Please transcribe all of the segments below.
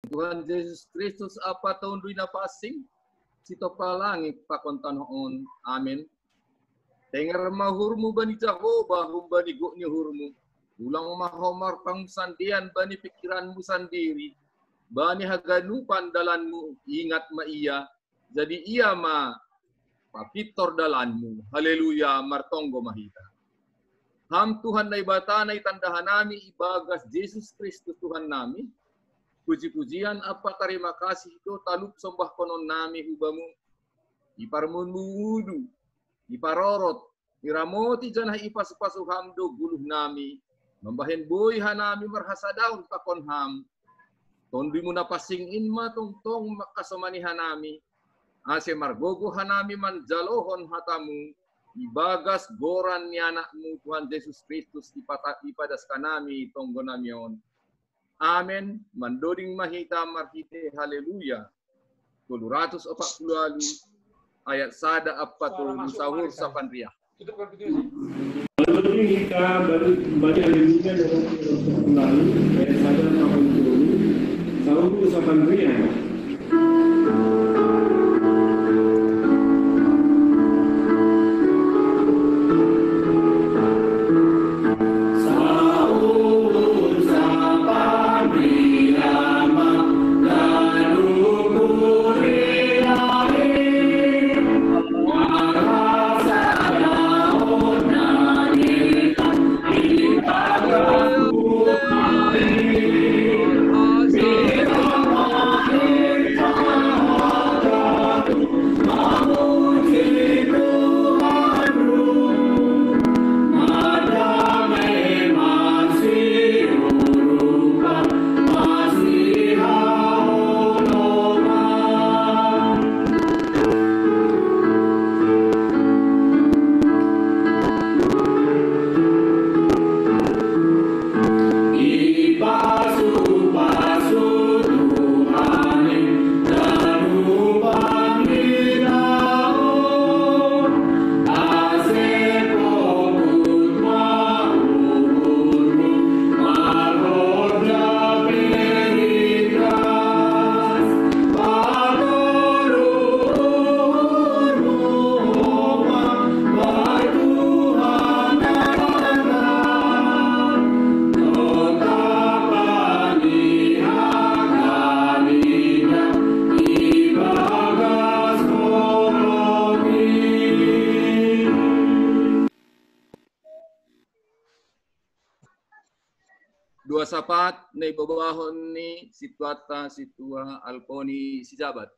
Tuhan Yesus Kristus apa tahun duina pasing sito palangit pakontan on. Amin. Dengar mahurmu bani Jehovah bani gukni hurmu. Ulang mahomar pang sandian bani pikiranmu sendiri. Bani haganupan dalanmu ingat ma iya. Jadi ia ma papitor dalanmu. Haleluya martonggo mahita. Ham Tuhan na ibatanay tandahan nami ibagas Yesus Kristus Tuhan nami. Puji-pujian apa terima kasih itu talup sembah konon nami hubamu. Iparmun wudu, iparorot, iramoti janah ipas-pasu hamdo guluh nami. Membahen boy hanami merhasadaun takon ham. Tondi muna pasing inma tong makasomani hanami. Ase margogo hanami manjalohon hatamu. Ibagas goran ni anakmu Tuhan Yesus Kristus ipadas kanami tonggo namion. Amen. Mandoding mahita marhite haleluya. 240 ayat sada apa tu sahur sapandria. Lalu kita baca haleluya dalam lalu ayat sada 80 sahur sapandria. Dua sapat na ibabahon ni situata situa alponi si jabat.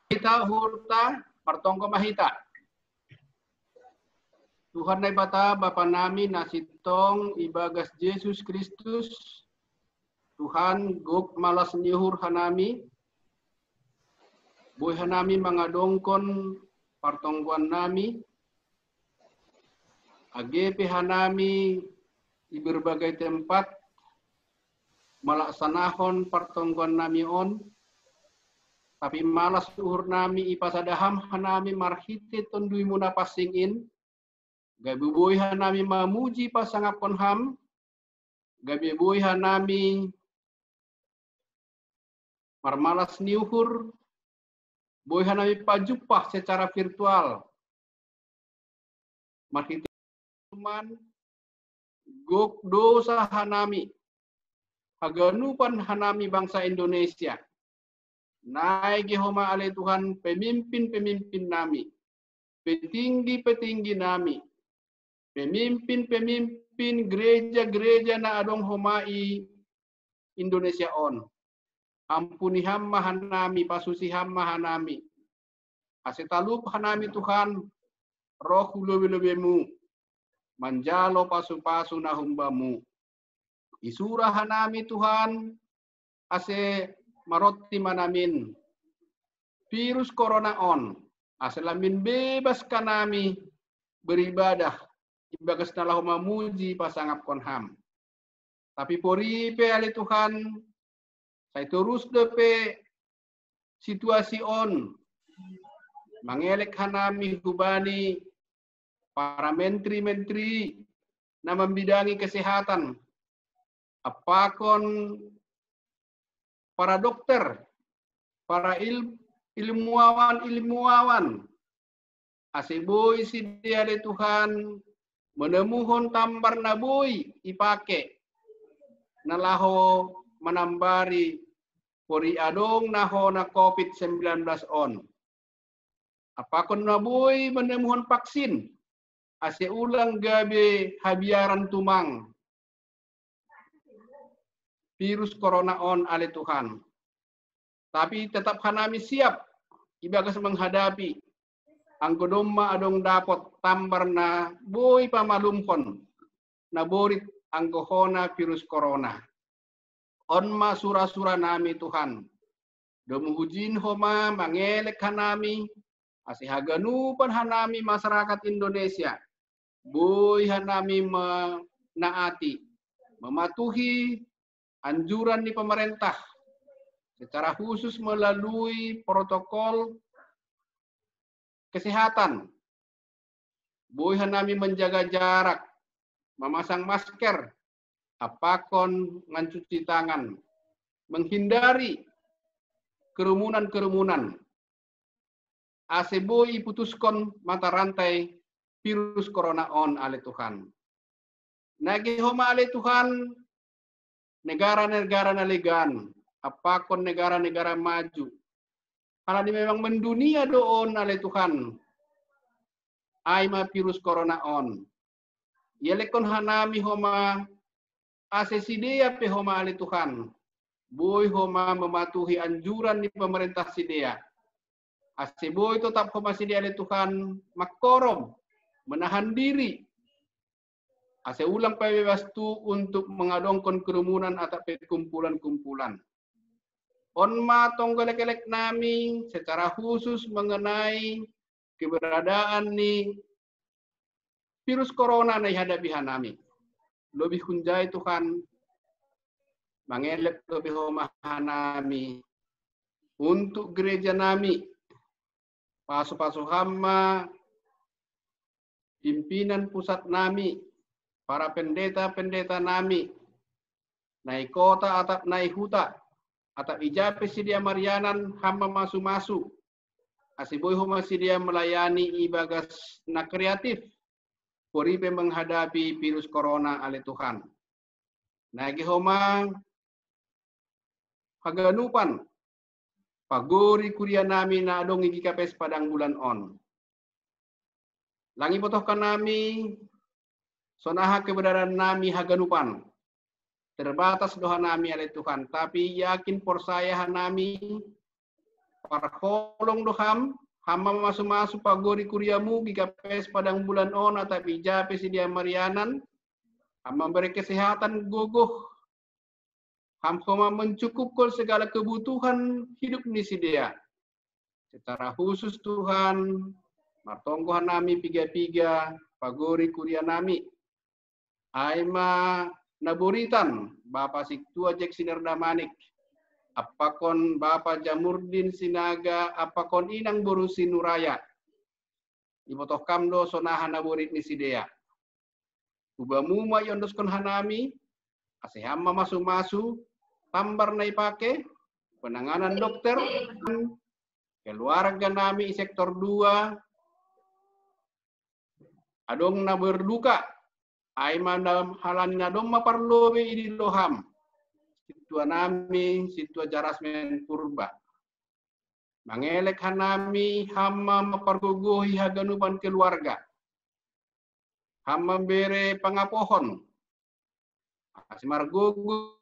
Kita hurta partongko mahita. Tuhan na ibata Bapa nami nasitong ibagas Yesus Kristus. Tuhan gok malas nihur hanami. Buhay hanami mga dongkon partongguan nami. Agepe hanami di berbagai tempat malaksanahon partongguan nami on. Tapi malas uhur nami ipasadaham hanami marhite tondui muna pasingin. Gabi buhay hanami mamuji pasangapon ham. Gabi buhay hanami marmalas niuhur. Buhay hanami pajupah secara virtual. Marhite teman gok dosa hanami. Haganupan hanami bangsa Indonesia. Naik Yehoma ale Tuhan pemimpin-pemimpin nami. Petinggi-petinggi nami. Pemimpin-pemimpin gereja-gereja na adong homai Indonesia on. Ampuni hamma hanami, pasusi hamma hanami. Asetalup hanami Tuhan, roh lebih-lebihmu. Manjalo pasu-pasu nahumbamu. Isura hanami Tuhan, ase maroti manamin. Virus corona on. Aselamin bebas kanami beribadah. Ibagas nalah mamuji pasangap konham. Tapi poripe ali Tuhan, saya terus depe situasi on. Mangelek hanami hubani para menteri-menteri na membidangi kesehatan, apakon para dokter, para ilmuwan, aseboy si dia de Tuhan menemuhon tambar na boy ipake nalaho manambari pori adong naho na COVID-19 on. Apakon na boy menemuhon vaksin ase ulang gabe habiaran tumang virus corona on ale Tuhan. Tapi tetap hanami siap ibagas menghadapi ang godoma adong dapat tambar na boy pamalumkon na borit ang gohona virus corona. On masura-sura nami Tuhan. Dumuhujin homa mangelek hanami ase haganupan hanami masyarakat Indonesia. Boy hanami menaati, mematuhi anjuran di pemerintah secara khusus melalui protokol kesehatan. Boy hanami menjaga jarak, memasang masker, apakon mencuci tangan, menghindari kerumunan-kerumunan. Aseboy putuskon mata rantai virus corona on ale Tuhan. Nagihoma ale Tuhan negara-negara naligan, apakon negara-negara maju. Karena di memang mendunia doon ale Tuhan. Ay ma virus corona on. Yelekon hanami homa asesidia pe homa ale Tuhan. Boy homa mematuhi anjuran di pemerintah sidea. Ase boy tetap homa sidia ale Tuhan makorom, menahan diri. Ase ulang pabebas tu untuk mengadongkan kerumunan atau kumpulan-kumpulan. On ma tonggalek-elek nami secara khusus mengenai keberadaan ni virus corona na ihadapi hanami. Lebih kunjai Tuhan mengelek lebih hanami untuk gereja nami, pasu-pasu hama, pimpinan pusat nami, para pendeta-pendeta nami, nai kota atap nai huta, atap ijape sidia marianan hama masu-masu, asiboy homa sidia melayani ibagas na kreatif, poripe menghadapi virus corona ale Tuhan. Nagi homa haganupan, pagori kuria nami na adong igikapes padang bulan on. Langi potohkan nami, sonaha kebenaran nami haganupan. Terbatas doa nami oleh Tuhan. Tapi yakin persaya nami, parholong doham, hama masuk-masuk pagori kuriamu, gigapes padang bulan on, tapi jape si dia marianan, hama beri kesehatan gogoh, hama mencukupkan segala kebutuhan hidup ni si dia. Secara khusus Tuhan, martonggohan nami piga-piga, pagori kuria nami. Aima naburitan, Bapak Siktua Jek Sinerdamanik. Apakon Bapak Jamurdin Sinaga, apakon Inang Borusi Nuraya. Ibotoh kamdo sonahan naburit ni sidea. Ubamuma yondoskon hanami, asehama masu-masu, tambar na ipake, penanganan dokter, keluarga nami sektor 2, adong na berduka, ay mandam halan na dong maparlobe idi loham. Situa nami, situa jarasmen purba. Mangelek hanami, hama maparguguhi haganupan keluarga. Hama bere pangapohon. Asimar gugu.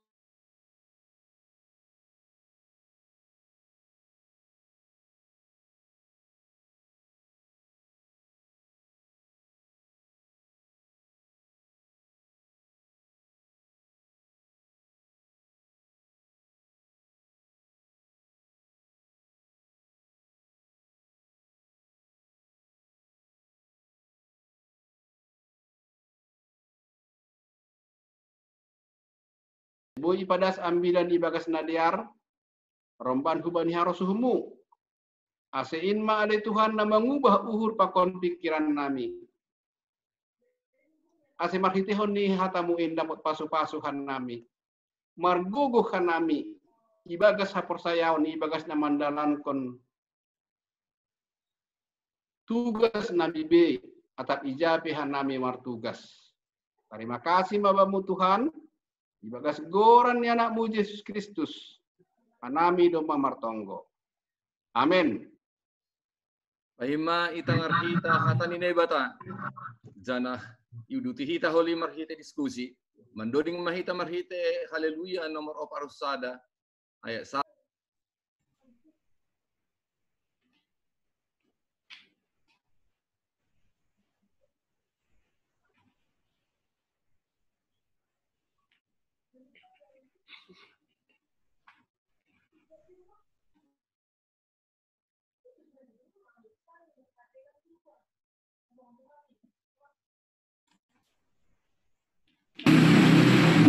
Boy padas ambilan ibagas nadiar, romban hubani harosuhmu. Asein ma ale Tuhan na mengubah uhur pakon pikiran nami. ase marhitihon ni hatamuin dapat pasu-pasuhan nami. Marguguhan nami. Ibagas haporsayaon, ibagas na mandalankon tugas nami be atap ijapihan nami martugas. Terima kasih mabamu Tuhan. Ibagas goran ni anakmu Yesus Kristus. Anami doma martonggo. Amin. Pahima itang arhita hatan inay bata. Jana yuduti hita holi marhite diskusi. Mandoding mahita marhite haleluya nomor oparusada. Ayat sa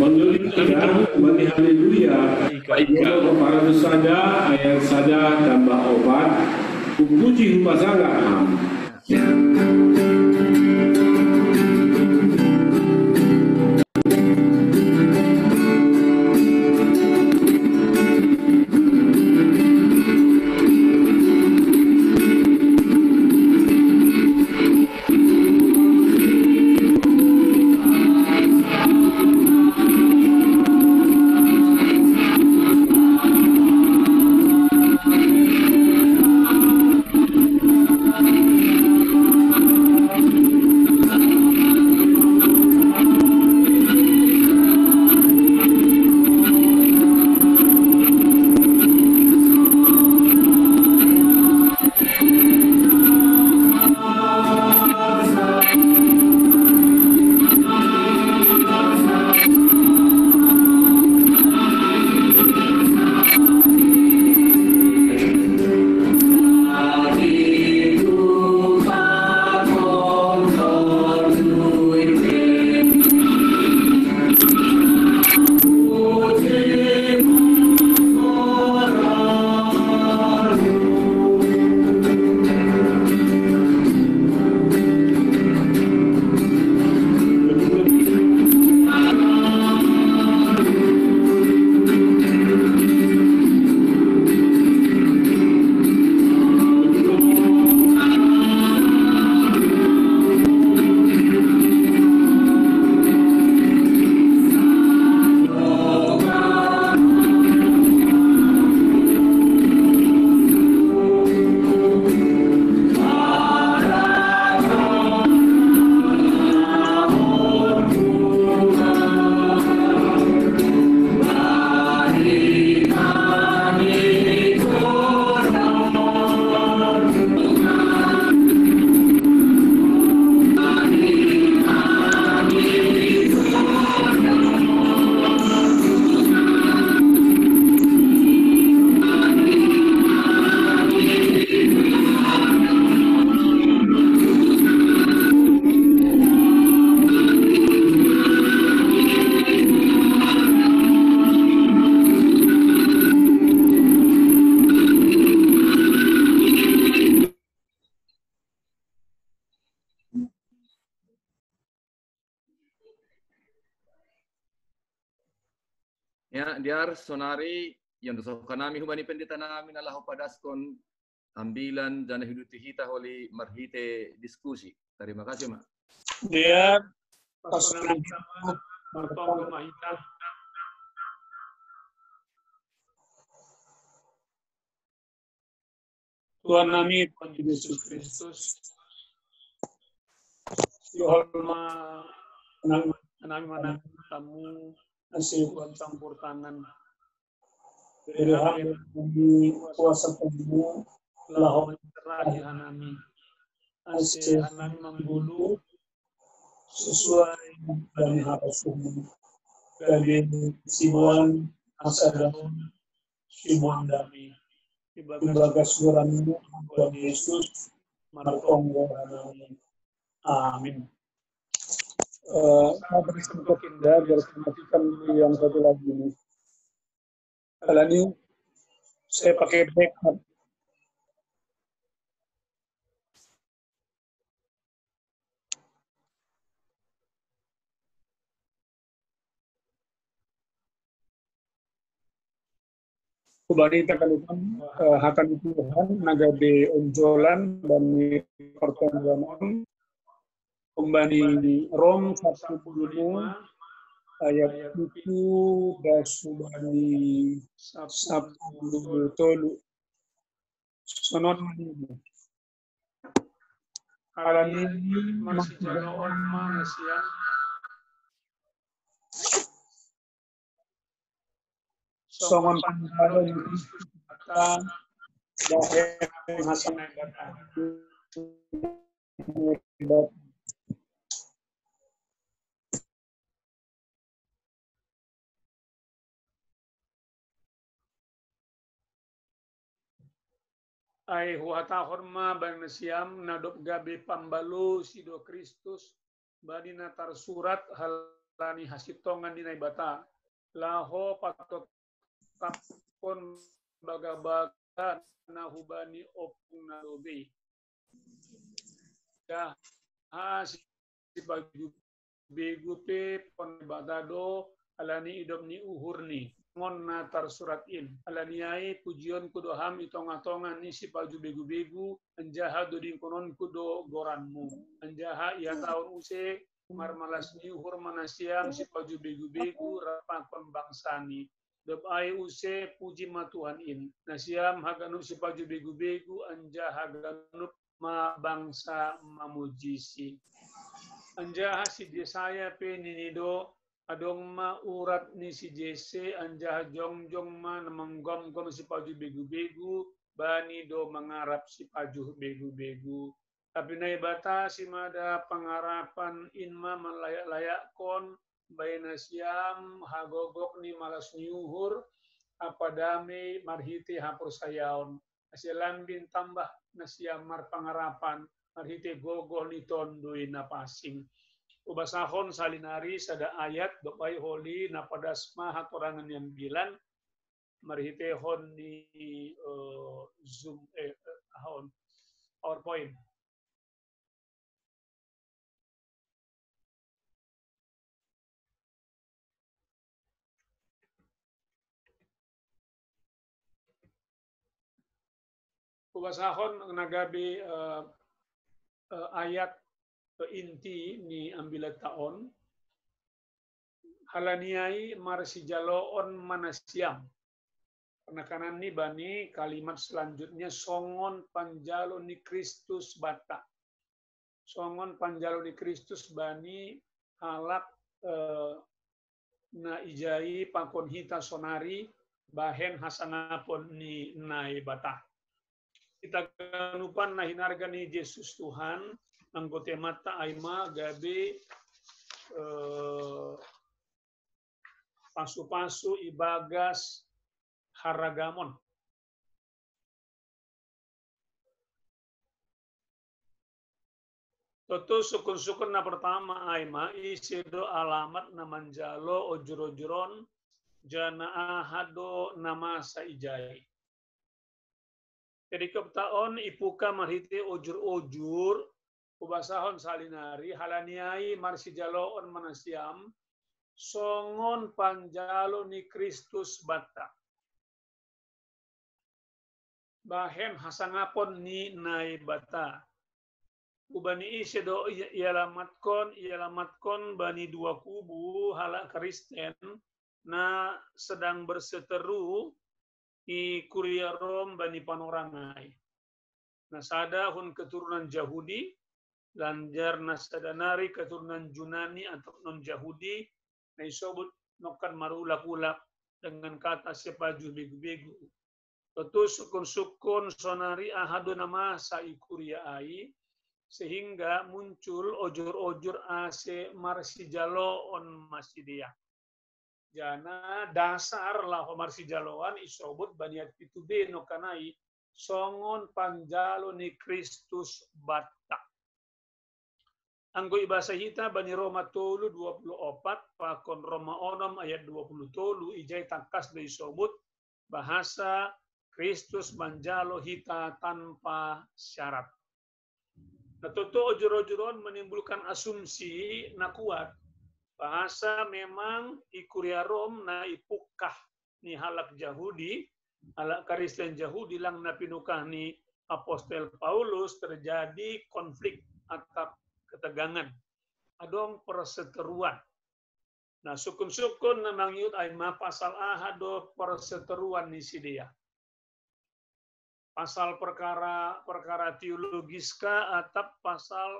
Menurut kita, mati haleluya, para dosada, ayat sada tambah obat, puji pasangan. ya diar sonari yang dosa kanami hubani pendeta namin Allah padaskon ambilan dan hiduti hita holi marhite diskusi. Terima kasih, Mak. Dia pasukan martong mahita. Tuhan kami Tuhan Yesus Kristus. Yohama nang tamu nasi Tuhan campur tangan. Berilah kami kuasa penuh lahon terakhir kami. Nasi anak menggulu sesuai dengan harapan kami Simon Asadon Simon Dami ibagas suranmu Tuhan Yesus martonggo hanami. Amin. Saya beri sempat indah berkematikan yang satu lagi ini. Kali ini saya pakai backup. kubarita kalukan hakan Tuhan nagabe onjolan dan pertolongan kembali Rom 1:5 ayat 7 dan subani 10 tolu sonon manibu alani masih jaloon manusia songon panjalo kata dan hasan ai huata horma ban siam nadop gabe pambalu sido Kristus bani natar surat halani hasitongan dinai bata laho patot tapon baga-baga nahubani opung nadobe ya si baju begu pe pon badado alani idom ni uhurni ngon natar surat in alaniai pujion kudo ham itonga-tonga ni si paju begu-begu anjaha do dingkonon kudo goranmu anjaha ia tahun use marmalas ni uhur manasiam si paju begu-begu rapakon bangsani dop ai use puji ma Tuhan in nasiam haganup si paju begu-begu anjaha haganup ma bangsa mamujisi anjaha si desaya pe ninido adong ma urat ni si JC anjah jong ma menggom-gom si paju begu-begu bani do mengarap si paju begu-begu tapi nai bata si mada pengarapan inma melayak-layak kon bayna siam hagogok ni malas nyuhur apa dame marhiti hapur sayaon asilan bin tambah nasiam mar pengarapan marhiti gogoh ni tondui napasing ubasahon salinari sada ayat dopai holi napadasma hatorangan yang bilan marhite hon di Zoom hon PowerPoint. Ubasahon nagabi ayat inti ni ambilat taon halaniai marsijaloon manasiam penekanan ni bani kalimat selanjutnya songon panjalo ni Kristus bata songon panjalo ni Kristus bani halak na ijai pakon hita sonari bahen hasanapon ni nai bata kita kanupan na hinarga ni Yesus Tuhan anggote mata aima gabe pasu-pasu ibagas haragamon toto sukun-sukun na pertama aima isido alamat na manjalo ojur-ojuron jana ahado nama saijai jadi keptaon ipuka marhite ojur-ojur ubasahon salinari halaniai marsijaloon manasiam songon panjalo ni Kristus bata bahen hasangapon ni nai bata ubani isedo ialamatkan bani dua kubu halak Kristen na sedang berseteru i kuria Rom bani panorangai nasada hun keturunan Yahudi lanjar nasadanari keturunan Yunani atau non Yahudi na isobut nokan marulak-ulak dengan kata sepaju begu-begu. Tentu sukun-sukun sonari ahadu nama saikuria ai sehingga muncul ojur-ojur ase marsijalo on masidia. Jana dasar lah marsijaloan isobut baniat pitube nokanai songon panjalo ni Kristus bata. Anggo ibasa hita bani Roma tolu 24 pakon Roma onom ayat 20 tolu ijai takas dari sobut bahasa Kristus manjalo hita tanpa syarat. Nah, tentu ojur-ojuron menimbulkan asumsi na kuat bahasa memang ikuria Rom na ipukah ni halak Yahudi ala Kristen Yahudi lang na pinukah ni Apostol Paulus terjadi konflik atau ketegangan. Adong perseteruan. Nah, sukun-sukun na mangyud ay mapasal ahado perseteruan ni si dia. Pasal perkara teologis ka atau pasal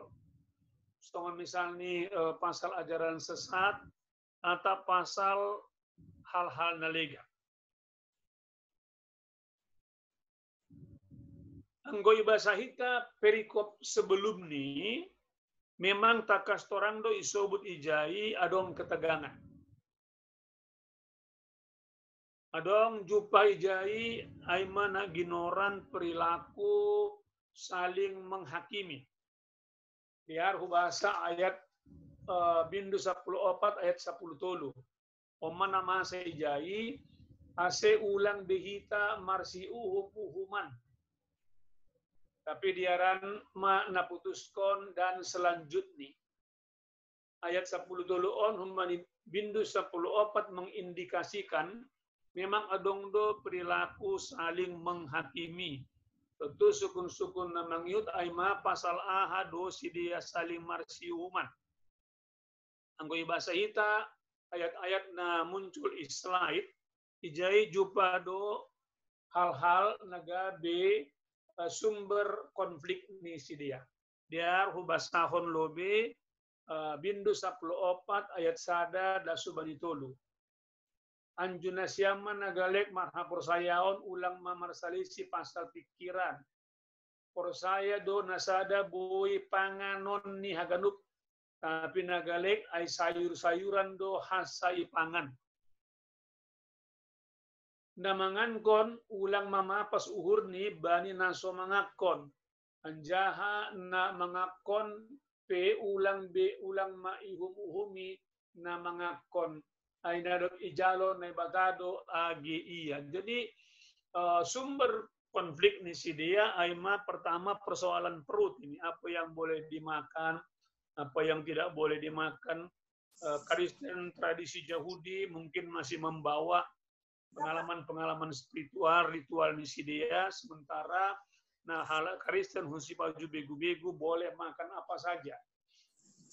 misalnya pasal ajaran sesat atau pasal hal-hal nalega. Anggoy basahita perikop sebelum ni memang takas torang do isobut ijai adong ketegangan. Adong jupa ijai ay mana ginoran perilaku saling menghakimi. Biar hubasa ayat bindu 14 ayat 10 Oman nama ijai ase ulang behita marsiuhu puhuman. Tapi diaran ma naputuskon dan selanjutnya. Ayat 10 on humani bindu 14 mengindikasikan memang adong do perilaku saling menghakimi. Tentu sukun-sukun namang yud aima pasal ahado si dia saling marsiuman. Anggo bahasa hita ayat-ayat na muncul slide ijai jupa do hal-hal nagabe sumber konflik ni si dia. Diar hubasahon lobe bindu 14 ayat sada dasubani tolu. Anjuna siama nagalek marha porsayaon ulang mamarsalisi pasal pikiran. Porsaya do nasada boy panganon ni haganup. Tapi nagalek ay sayur-sayuran do hasay pangan. Namangan kon ulang mamapas uhur ni bani naso mangakon. Anjaha na mangakon pe ulang be ulang maihum-uhumi na mangakon. Ay nadot ijalo na batado agi iya. Jadi sumber konflik ni si dia ay pertama persoalan perut ini, apa yang boleh dimakan, apa yang tidak boleh dimakan. Kristen tradisi Yahudi mungkin masih membawa pengalaman-pengalaman spiritual, ritual ni si dia, sementara hal Kristen husi baju begu-begu boleh makan apa saja.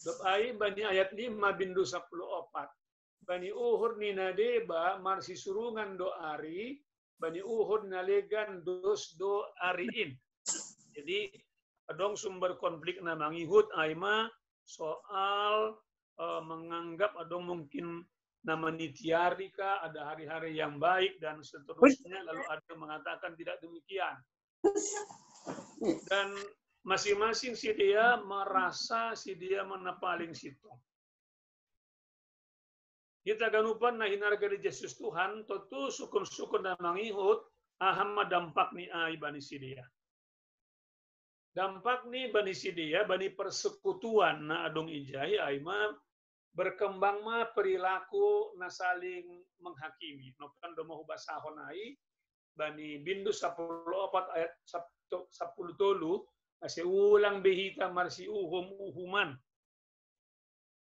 Doai bani ayat 5 bindu 14. Bani uhur ni nadeba marsi surungan do ari, bani uhur nalegan dos do ariin. Jadi adong sumber konflik na mangihut aima soal menganggap adong mungkin nama nitiari ka, ada hari-hari yang baik dan seterusnya, lalu ada yang mengatakan tidak demikian. Dan masing-masing si dia merasa si dia mana paling situ. Kita ganupan na hinarga di Yesus Tuhan, tentu sukun-sukun na mangihut, aham dampak ni ay bani si dia. Dampak ni bani si dia, bani persekutuan na adong ijai ay berkembang perilaku na saling menghakimi. Nokan do mau basahon ay bani bindu 14 ayat 10 kasi ulang behita marsi uhuman.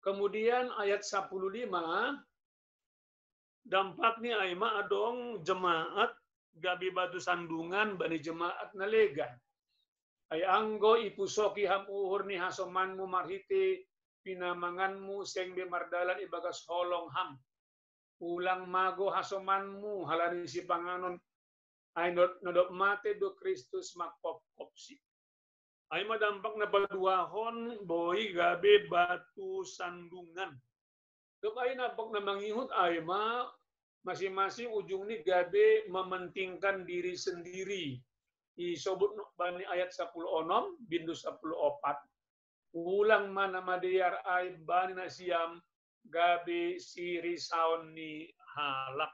Kemudian ayat 15 dampaknya aima adong jemaat gabi batu sandungan bani jemaat nalegan. Ay anggo ipusoki ham uhur ni hasomanmu marhiti pinamanganmu seng bimardalan ibagas holong ham. Ulang mago hasomanmu halani si panganon ay nodok mate do Kristus makpop-kopsi. Ay madampak na baduahon boy gabi batu sandungan. Dok ay nampak na mangihut ay masing-masing ujung ni gabi mementingkan diri sendiri. Isobut bani ayat 10 onom bindu 10 opat. Ulang mana madiyar ay bani nasiam gabi siri saon ni halak.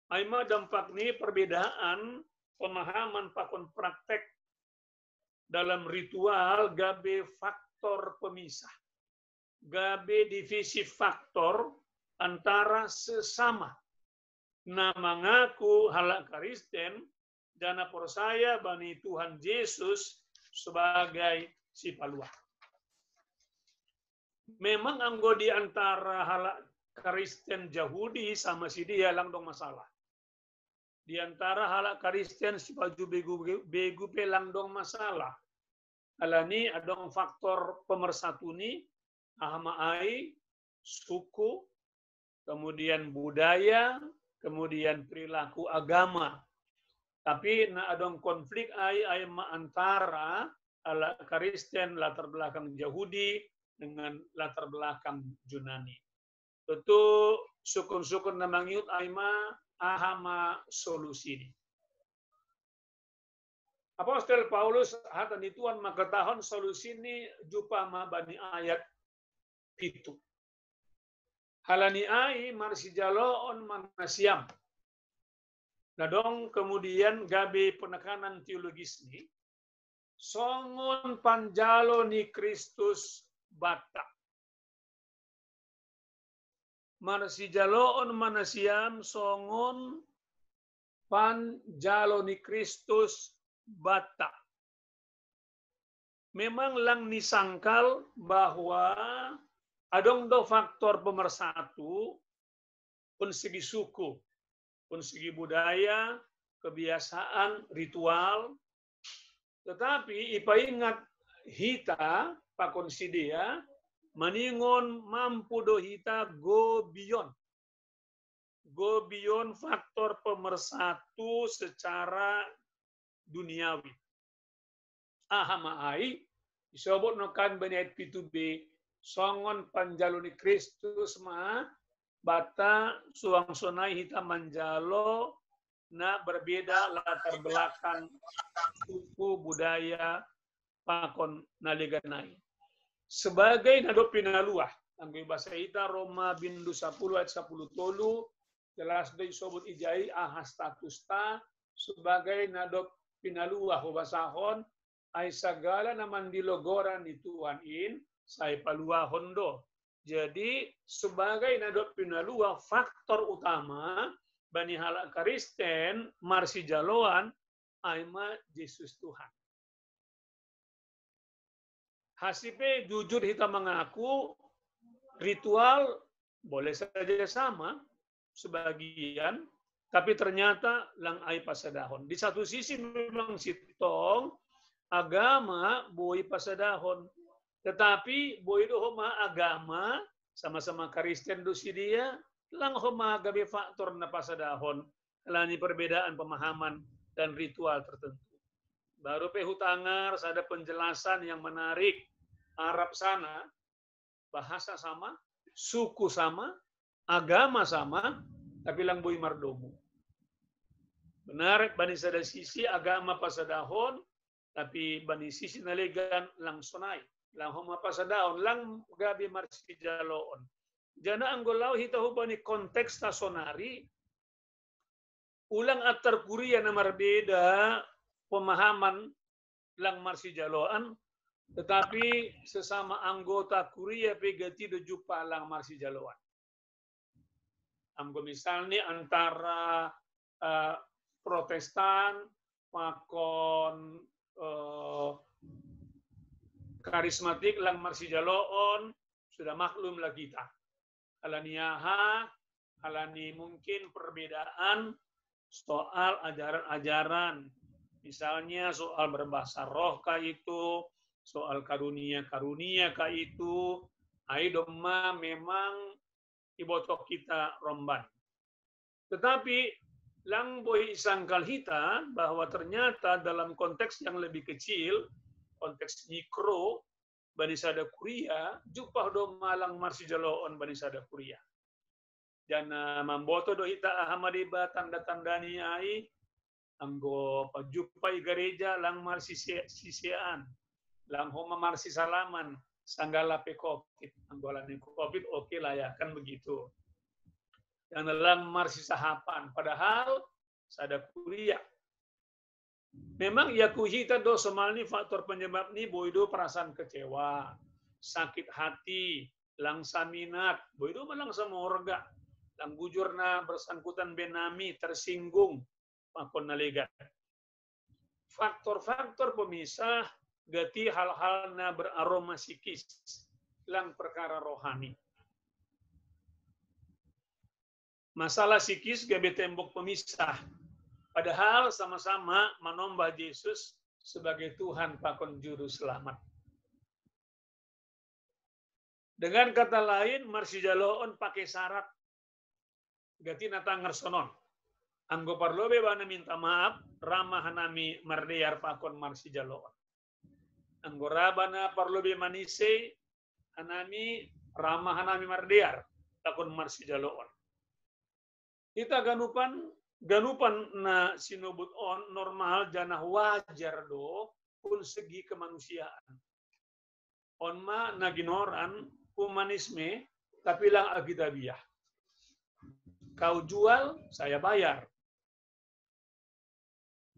Ay dampak ni perbedaan pemahaman pakon praktek dalam ritual gabe faktor pemisah. Gabe divisi faktor antara sesama na mengaku halak Kristen dan percaya bani Tuhan Yesus sebagai si paluah. Memang anggo di antara halak Kristen Yahudi sama si dia lang dong masalah. Di antara halak Kristen si baju begu pelang dong masalah. Alani adong faktor pemersatu ni ahama ai, suku, kemudian budaya, kemudian perilaku agama. Tapi na adong konflik ai antara ala Kristen latar belakang Yahudi dengan latar belakang Yunani. Tentu sukun-sukun na mangiut ai ahama solusi ini. Apostel Paulus hatan ituan makatahon solusi ini jupa ma bani ayat pitu. Halani ai marsijaloon manasiam. Nadong kemudian gabe penekanan teologis ini songon panjalo ni Kristus bata. Marsijaloon manasiam songon panjalo ni Kristus bata. Memang lang nisangkal bahwa adong do faktor pemersatu pun segi suku, pun segi budaya, kebiasaan, ritual. Tetapi ipaingat hita pakon sidia maningon mampu do hita go beyond faktor pemersatu secara duniawi. Ahama ai isobot no kan baniat P2B songon panjaluni Kristus ma bata suang sonai hita manjalo na berbeda latar belakang suku budaya pakon naliganai. Sebagai nado pinaluah anggo bahasa hita Roma bindu 10 ayat 10 tolu jelas do isobot ijai aha status ta sebagai nado pinaluah basahon ay sagala naman dilogoran ituan in say palua hondo. Jadi sebagai nado pinaluah faktor utama bani halak Kristen marsijaloan aima Yesus Tuhan. Hasipe jujur kita mengaku ritual boleh saja sama sebagian, tapi ternyata lang ai pasadahon. Di satu sisi memang sitong agama boi pasadahon, tetapi boi do homa agama sama-sama Kristen do si dia lang homa gabe faktor na pasadahon, kalani perbedaan pemahaman dan ritual tertentu. Baru pehutangar ada penjelasan yang menarik. Arab sana bahasa sama, suku sama, agama sama, tapi lang boi mardomo. Benar, bani sada sisi agama pasadahon, tapi bani sisi nalegan lang sonay. Lang homa pasadahon, lang gabi marsijaloon. Jana anggolau hitahu bani konteks tasonari, ulang atar kuria na marbeda pemahaman lang marsijaloan, tetapi sesama anggota kuria pegati do jupa lang marsijaloan. Anggo misalnya antara Protestan makon karismatik lang marsijaloon sudah maklum lah kita. Alaniaha, alani mungkin perbedaan soal ajaran-ajaran. Misalnya soal berbahasa roh kah itu, soal karunia-karunia kah itu, aidoma memang ibotok kita romban. Tetapi lang boy isangkal hita bahwa ternyata dalam konteks yang lebih kecil, konteks mikro, bani sada kuria, jupah do malang marsijaloon bani sada kuria. Dan mamboto do hita ahamadiba tanda-tandani ai, anggo pajupai gereja lang marsisiaan, lang homa marsi salaman, sanggala pe COVID, anggolan COVID oke lah ya, kan begitu. Dan lang marsi sahapan, padahal sada kuria. Memang ya kuhita do semalni faktor penyebab ni boido perasaan kecewa, sakit hati, lang saminat, boido malang samorga, lang bujurna bersangkutan benami tersinggung, makon nalegat. Faktor-faktor pemisah gati hal-hal na beraroma psikis, lang perkara rohani. Masalah psikis gabe tembok pemisah. Padahal sama-sama menombah Yesus sebagai Tuhan pakon juru selamat. Dengan kata lain, marsijaloon pakai syarat. Gati natang ngersonon. Anggo parlobe bana minta maaf, ramah nami mardear pakon marsijaloon. Anggo rabana parlobe manise, anami ramah nami mardear pakon marsijaloon. Kita ganupan na sinubut on normal janah wajar do pun segi kemanusiaan. Onma naginoran humanisme tapi lang agitabiah. Kau jual, saya bayar.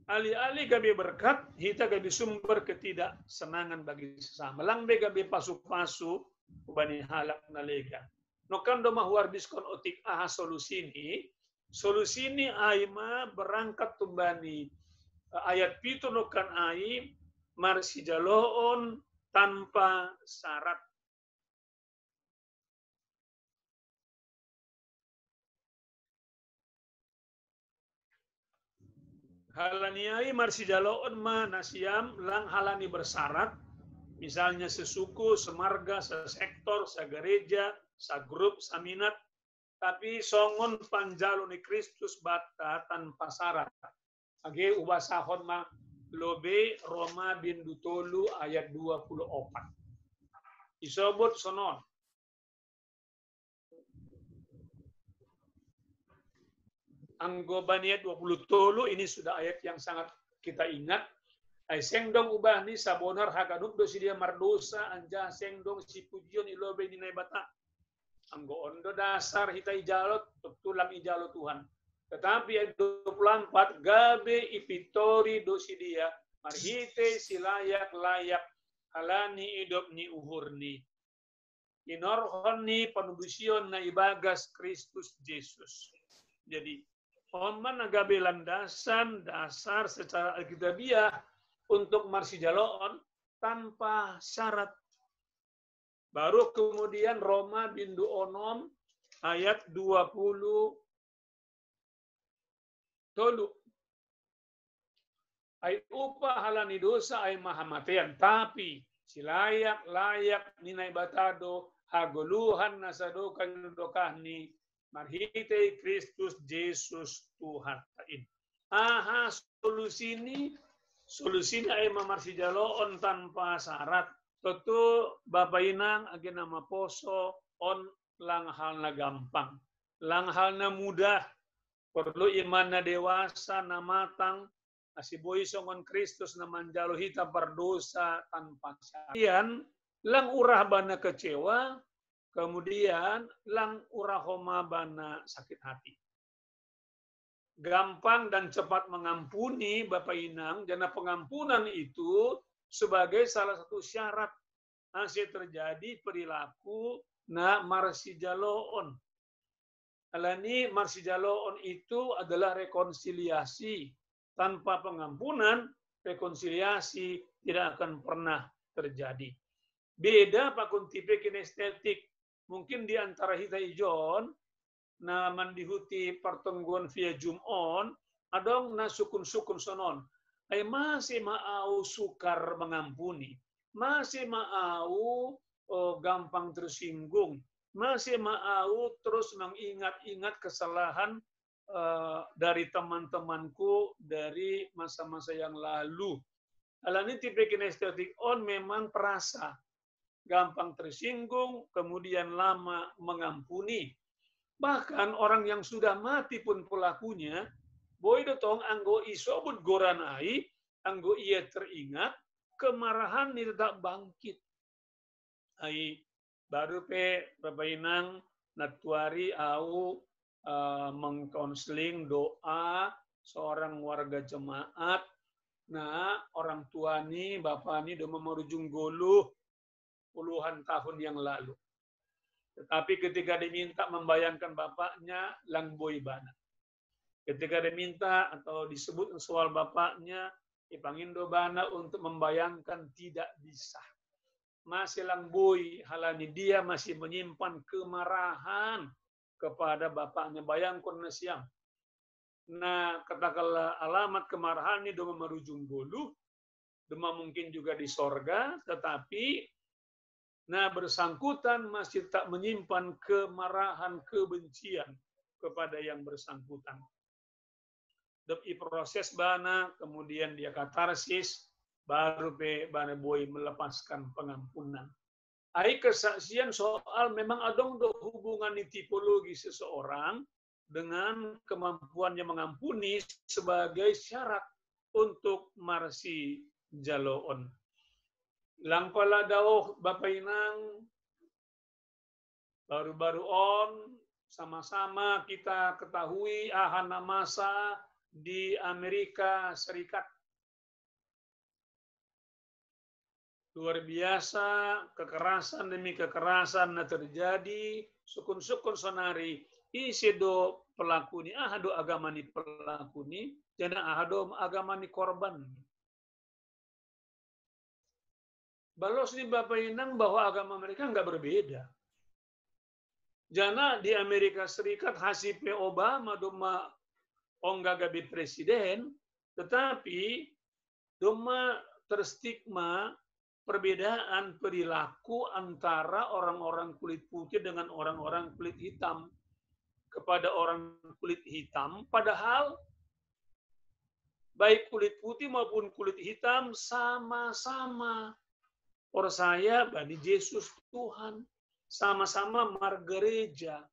Alih-alih gabi berkat, kita gabi sumber ketidaksenangan bagi sesama. Lang be gabi pasu-pasu ubani halak nalega. Nokan do mahuar diskon otik aha solusini. Solusini aima berangkat tumbani ayat pitu nokan ai marsijaloon tanpa syarat. Halaniai marsijaloon ma nasiam lang halani bersyarat, misalnya sesuku, semarga, sesektor, segereja, segrup, saminat, tapi songon panjalo ni Kristus bata tanpa syarat. Age ubasahon ma lobe Roma bin Dutolu ayat 24. Isobot sonon. Anggo baniat 20 tolu ini sudah ayat yang sangat kita ingat. Ay sengdong ubah ni sabonar hakaduk do si dia mardosa anja sengdong si pujion ilobe ni naibata. Anggo ondo dasar hita ijalot tulang ijalo Tuhan. Tetapi ayat 24 gabe ipitori do si dia marhite si layak halani idop ni uhurni. Inorhon ni penubusion na ibagas Kristus Yesus. Jadi Oman agabe landasan dasar secara alkitabiah untuk marsijaloon tanpa syarat. Baru kemudian Roma bindu onom ayat 20 tolu. Ay upah halani dosa ay mahamatian, tapi si layak ninay batado haguluhan nasado kanudokahni marhite Kristus Yesus Tuhan tain. Aha solusi ini ay mamarsijaloon tanpa syarat. Tentu Bapak Inang agi nama poso on lang hal na gampang. Lang hal na mudah. Perlu iman na dewasa na matang. Asiboy songon Kristus na manjalo hita berdosa tanpa syarat. Lang urah bana kecewa. Kemudian lang urahoma bana sakit hati. Gampang dan cepat mengampuni Bapak Inang, jana pengampunan itu sebagai salah satu syarat masih terjadi perilaku na marsijaloon. Alani marsijaloon itu adalah rekonsiliasi. Tanpa pengampunan, rekonsiliasi tidak akan pernah terjadi. Beda pakun tipe kinestetik. Mungkin di antara hita ijon na mandihuti pertengguan via Jum'on adong na sukun-sukun sonon ay masih maau sukar mengampuni, masih maau gampang tersinggung, masih maau terus mengingat-ingat kesalahan dari teman-temanku dari masa-masa yang lalu. Alani tipe kinestetik on memang perasa gampang tersinggung, kemudian lama mengampuni. Bahkan orang yang sudah mati pun pelakunya, boy dotong anggo isobut goranai, anggo ia teringat, kemarahan ini tetap bangkit. Ai baru pe Bapak Inang natuari au mengkonseling doa seorang warga jemaat. Nah, orang tua ni, bapak ni udah memerujung goluh puluhan tahun yang lalu. Tetapi ketika diminta membayangkan bapaknya, lang boy bana. Ketika diminta atau disebut soal bapaknya, ipangindo bana untuk membayangkan tidak bisa. Masih lang boy, halani dia masih menyimpan kemarahan kepada bapaknya. Bayangkan na siang. Nah, katakanlah alamat kemarahan ini doma merujung bulu, doma mungkin juga di sorga, tetapi nah bersangkutan masih tak menyimpan kemarahan, kebencian kepada yang bersangkutan. Depi proses bana, kemudian dia katarsis, baru bana boy melepaskan pengampunan. Ai kesaksian soal memang adong do hubungan tipologi seseorang dengan kemampuannya mengampuni sebagai syarat untuk marsi jaloon. Langpala dauh Bapak Inang, baru-baru on, sama-sama kita ketahui ahana masa di Amerika Serikat. Luar biasa, kekerasan demi kekerasan na terjadi, sukun-sukun sonari, isedo pelaku ni, ahado agama ni pelaku ni, jana ahado agama ni korban. Balos ni Bapak Inang bahwa agama mereka nggak berbeda. Jana di Amerika Serikat hasipe Obama doma ongga gabi presiden, tetapi doma terstigma perbedaan perilaku antara orang-orang kulit putih dengan orang-orang kulit hitam kepada orang kulit hitam, padahal baik kulit putih maupun kulit hitam sama-sama percaya bani Yesus Tuhan, sama-sama margereja.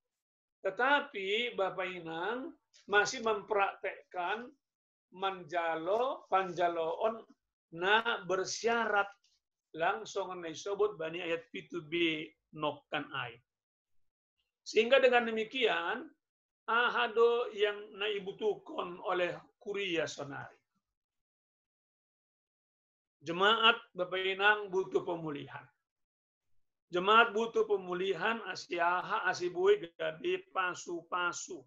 Tetapi Bapak Inang masih mempraktekkan panjaloon na bersyarat langsung disebut bani ayat P2B nokkan ai. Sehingga dengan demikian ahado yang naibutukon oleh kuria sonari. Jemaat Bapak Inang butuh pemulihan. Jemaat butuh pemulihan asiaha asibui gabi pasu-pasu.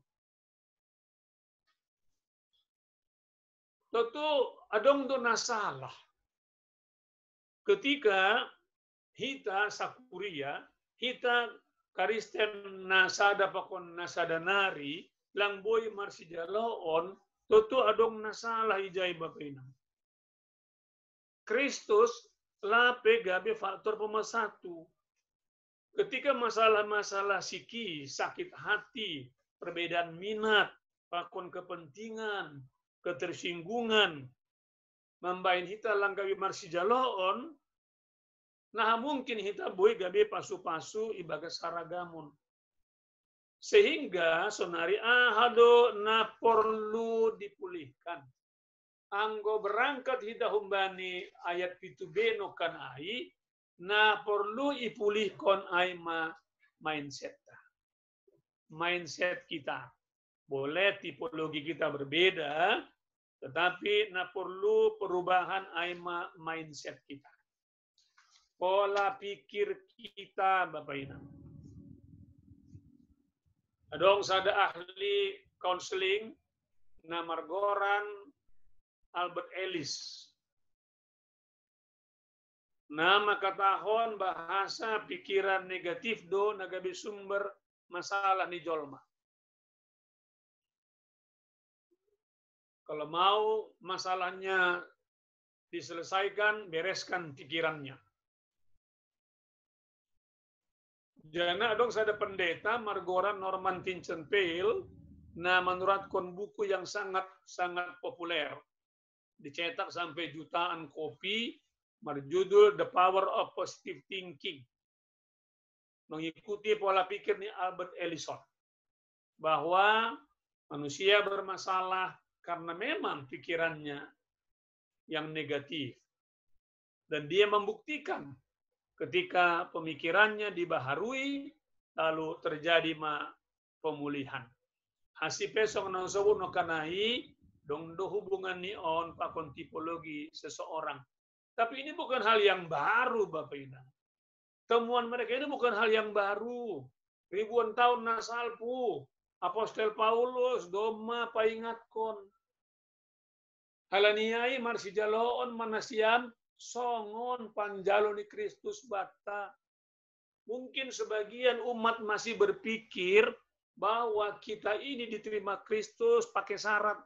Tentu adong do nasalah. Ketika hita sakuria, hita Kristen nasada pakon nasada nari, lang boy marsijaloon, tentu adong nasalah ijay Bapak Inang. Kristus lape gabe faktor pemersatu. Ketika masalah-masalah siki, sakit hati, perbedaan minat, pakon kepentingan, ketersinggungan, membain hita langgawi marsijaloon, nah mungkin hita boy gabe pasu-pasu ibaga saragamun. Sehingga sonari ahado na perlu dipulihkan. Anggo berangkat hita humbani ayat P2B nokan ai, na perlu ipulihkan ai mindset. Mindset kita. Boleh tipologi kita berbeda, tetapi na perlu perubahan aima mindset kita. Pola pikir kita Bapak Inang. Adong sada ahli counseling na margoran Albert Ellis. Nama katahon bahasa pikiran negatif do nagabi sumber masalah ni jolma. Kalau mau masalahnya diselesaikan, bereskan pikirannya. Jana dong ada pendeta Margoran Norman Vincent-Peale na menuratkan buku yang sangat populer. Dicetak sampai jutaan kopi, berjudul The Power of Positive Thinking. Mengikuti pola pikir ni Albert Ellison. Bahwa manusia bermasalah karena memang pikirannya yang negatif. Dan dia membuktikan ketika pemikirannya dibaharui, lalu terjadi pemulihan. Hasi pesong nang sawu no kanai, dong do hubungan ni on pakon tipologi seseorang. Tapi ini bukan hal yang baru Bapak Inang. Temuan mereka ini bukan hal yang baru. Ribuan tahun nasalpu. Apostel Paulus doma paingatkon. Halaniai marsijaloon manasian songon panjalo ni Kristus bata. Mungkin sebagian umat masih berpikir bahwa kita ini diterima Kristus pakai syarat.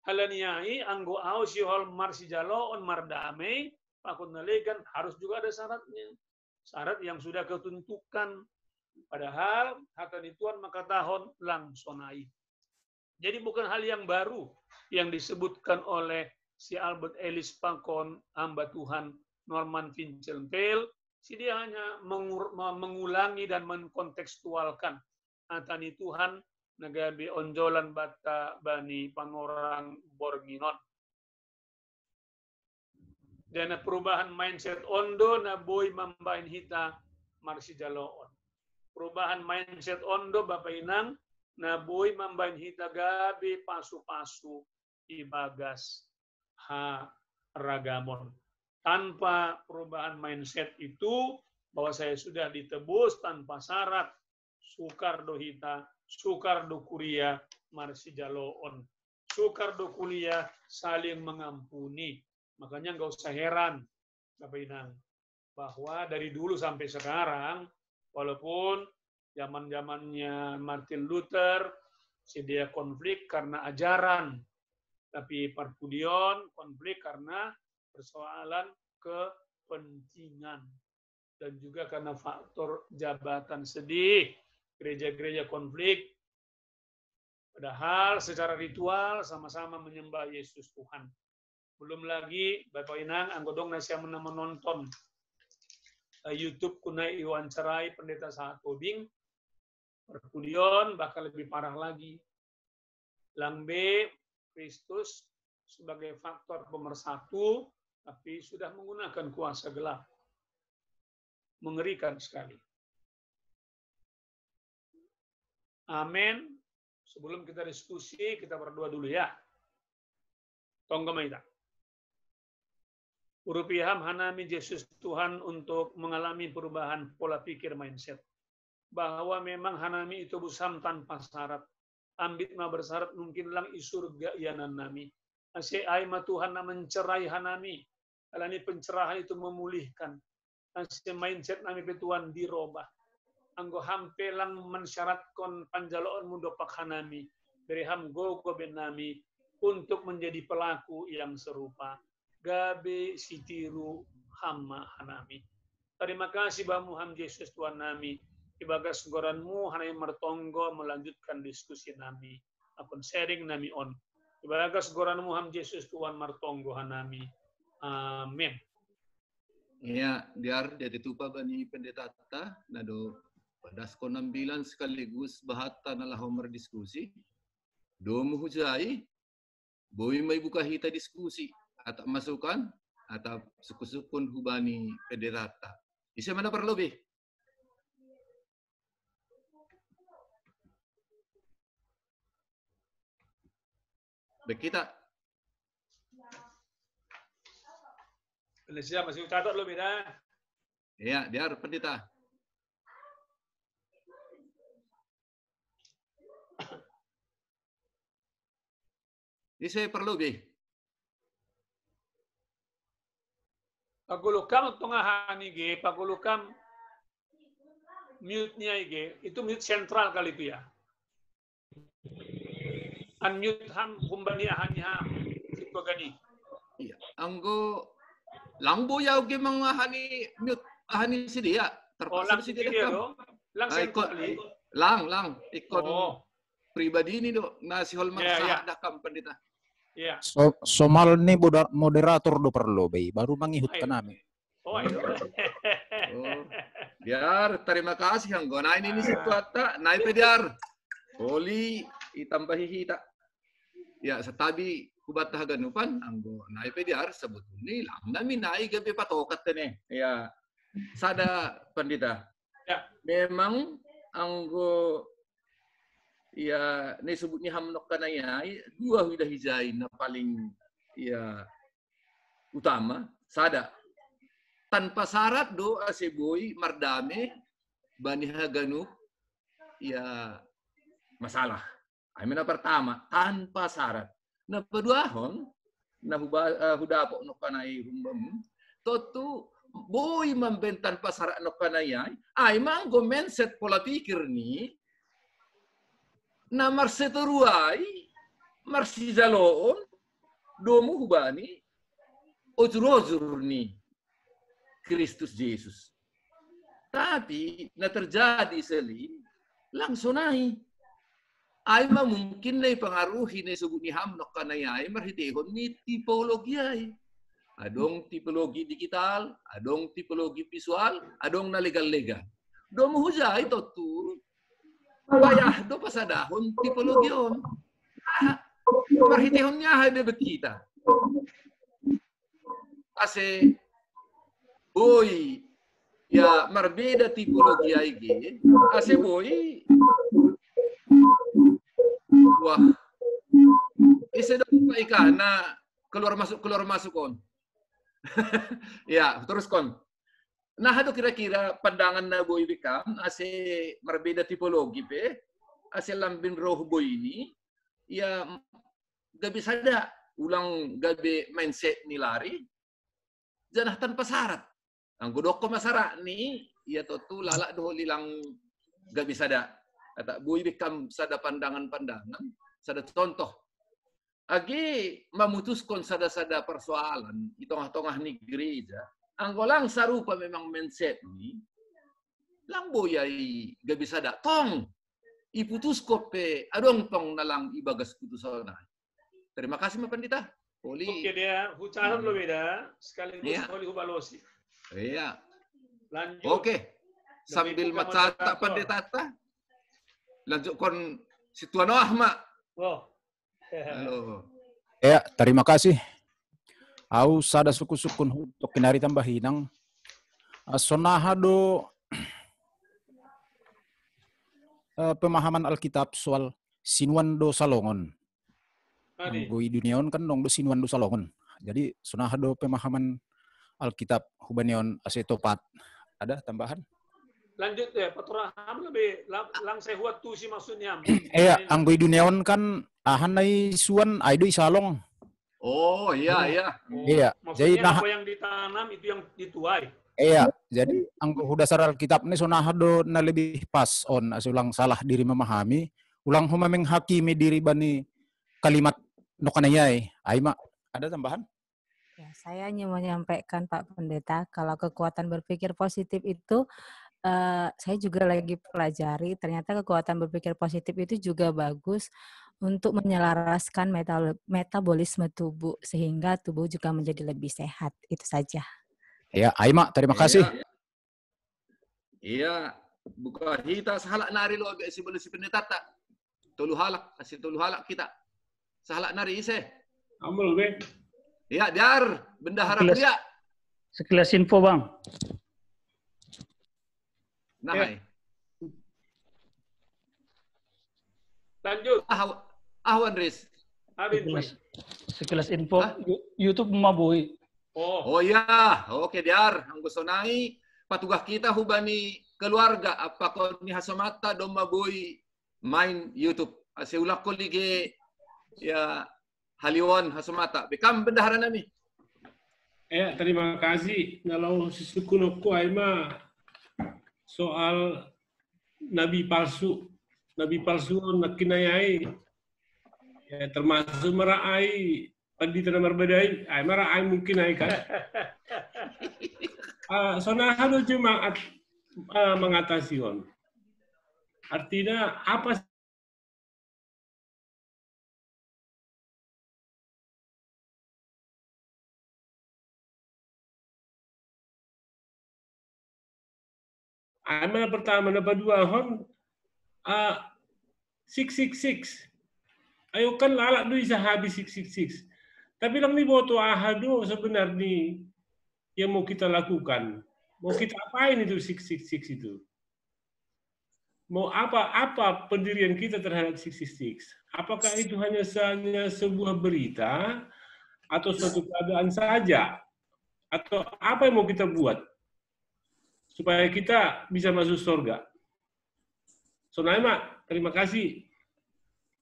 Halaniai anggo au si hol marsijalo on mardame pakun nalegan harus juga ada syaratnya. Syarat yang sudah ketentukan. Padahal hatani Tuhan maka tahun langsonai. Jadi bukan hal yang baru yang disebutkan oleh si Albert Ellis Pakon, hamba Tuhan Norman Finkelnpel. Si dia hanya mengulangi dan mengkontekstualkan hatani Tuhan nagabi onjolan bata bani pangorang borginon. Dan perubahan mindset ondo na boy mambain hita marsijaloon. Perubahan mindset ondo Bapak Inang na boy mambain hita gabi pasu-pasu ibagas ha ragamon. Tanpa perubahan mindset itu bahwa saya sudah ditebus tanpa syarat, sukar do hita, sukar do kuria marsijaloon. Sukar do kuliah saling mengampuni. Makanya nggak usah heran, Bapak Inang, bahwa dari dulu sampai sekarang, walaupun zaman-zamannya Martin Luther, dia konflik karena ajaran, tapi Parpudion konflik karena persoalan kepentingan dan juga karena faktor jabatan sedih, gereja-gereja konflik. Padahal secara ritual sama-sama menyembah Yesus Tuhan. Belum lagi Bapak Inang anggodong nasi yang menonton YouTube kunai iwancarai pendeta saat tobing Parpudion bahkan lebih parah lagi. Lambe Kristus sebagai faktor pemersatu tapi sudah menggunakan kuasa gelap. Mengerikan sekali. Amin. Sebelum kita diskusi, kita berdoa dulu ya. Tonggo maita. Urupiham hanami Yesus Tuhan untuk mengalami perubahan pola pikir mindset. Bahwa memang hanami itu busam tanpa syarat. Ambit ma bersyarat mungkin lang isurga yanan nami. Asy aima Tuhan na mencerai hanami. Alani pencerahan itu memulihkan. Asy mindset nami petuan dirobah. Anggo hampe lang mensyaratkan panjaloon mundopak hanami. Beriham gogo benami untuk menjadi pelaku yang serupa. Gabe sitiru hamma hanami. Terima kasih bamu ham Yesus Tuhan nami. Ibagas goranmu hanai mertonggo melanjutkan diskusi nami. Akun sharing nami on. Ibagas goranmu ham Yesus Tuhan mertonggo hanami. Amin. Ya, biar jadi tupa bani pendeta ta nado padas ko 6 sekaligus bahata na lahom diskusi. Domo hujai boy may buka hita diskusi atau masukan atau suku-sukun hubani pendeta. Isa mana perlu be? Kita Siapa masih catat lo beda? Ya, biar pendeta. Ini saya perlu be. Pagulukam tungahan ige, pagulukam mute-nya ige, itu mute sentral kali itu ya. Unmute ham kumbani ahani ham itu gani. Iya, anggo langbo ya oke mangahani mute ahani si dia. Terpaksa si dia do. Lang sentral. Lang ikon pribadi ini do nasi hol maksa dakam pendeta. Iya. Somal ni moderator do perlu bay baru mangihut ka nami. Biar terima kasih anggo na ini si tuata naik pediar. Oli itambahi hita. Ya, setabi kubat haganupan anggo naik pediar sebetulnya lang nami naik gabi patokat tene. Ya, sada pendeta. Ya. Memang anggo ya ni sebutnya hamnok kanaya dua hudah hijai na paling ya utama sada tanpa syarat do aseboy mardame bani haganu ya masalah. Amin na pertama tanpa syarat. Na paduahon na hudapok no kanay humbam totu boy mamben tanpa syarat no kanay ay manggo mindset pola pikir ni Na marseturuai, marsizaloon, domo hubani, ojur-ojur ni Kristus Yesus. Tapi, na terjadi seli, langsung naik. Ay mungkin na ipangaruhi na subuk ni hamnok kanayay, marhitihon ni tipologi ay. Adong tipologi digital, adong tipologi visual, adong na legal-legal. Domo hujay, totu, bayah do pasadahon tipologi on. Marhitihon niya ay bebek kita. Kasi, boy, ya marbeda tipologi ay kasi boy, wah, isa daw pa ika na keluar masuk kon. Ya, terus kon. Nah, itu kira-kira pandangan na boy bikam ase marbeda tipologi pe, ase lambin roh boy ini, ya gabi sada ulang gabi mindset nilari, janah tanpa syarat. Ang gudok ko masara ni, ya tu lalak doh lilang gabi sada. Kata boy bikam sada pandangan-pandangan, sada contoh. Agi memutuskan sada-sada persoalan di tengah-tengah ni gereja. Anggolang sarupa memang mindset ni. Lang boyai gabi sada tong iputus kope adong tong nalang ibagas putusan. Terima kasih Pak Pendeta. Poli. Oke dia hucaran lo beda sekaligus poli hubalosi. Iya. Lanjut. Oke. Sambil macata Pendeta ta. Lanjut kon si Tuan Ahmad. Oh. Halo. Ya, terima kasih. Au sada suku-sukun untuk kinari tambahinang sonahado pemahaman Alkitab soal sinuan do salongon. Go idunion kan dong do sinuan do salongon. Jadi sonahado pemahaman Alkitab hubanion asetopat. Ada tambahan? Lanjut ya, Paturaham lebih lang saya buat tu si maksudnya. Anggo idunion kan ahan nai suan aido salong. Oh iya iya. Iya. Jadi apa yang ditanam itu yang dituai. Iya. Jadi anggo dasar Alkitab ini sonahado na lebih pas on asulang salah diri memahami, ulang humameng hakimi diri bani kalimat no kanayai. Ai mak, ada tambahan? Ya, saya hanya menyampaikan Pak Pendeta kalau kekuatan berpikir positif itu saya juga lagi pelajari, ternyata kekuatan berpikir positif itu juga bagus untuk menyelaraskan metabolisme tubuh sehingga tubuh juga menjadi lebih sehat. Itu saja. Ya, Aima, terima kasih. Iya, buka kita sahalak nari lo agak si Pendeta tak. Tulu halak kita. Sahalak nari ise. Amul be. Iya, Dar, bendahara pria. Sekilas info, Bang. Nah, lanjut. Ahwan Riz. Sekilas info, YouTube mabui. Oh ya, oke Diar. Ang gusto nai, patugah kita hubani keluarga, apa ko ni Hasomata do mabui main YouTube. Asi ulak ko lige ya haliwan Hasomata. Bekam bendahara nami. Terima kasih. Kalau sukunokku Aima soal nabi palsu nak kinayai ya, termasuk meraai pandita nomor bedai ay meraai mungkin ay kan sonahado jemaat mengatasi on artinya apa Mana pertama, nama dua hon 666. Ayo kan lalak dulu bisa habis 666. Tapi lang ni boto ahado sebenarnya yang mau kita lakukan. Mau kita apain itu 666 itu? Mau apa pendirian kita terhadap 666? Apakah itu hanya sebuah berita atau suatu keadaan saja? Atau apa yang mau kita buat supaya kita bisa masuk surga? Sonaima, terima kasih.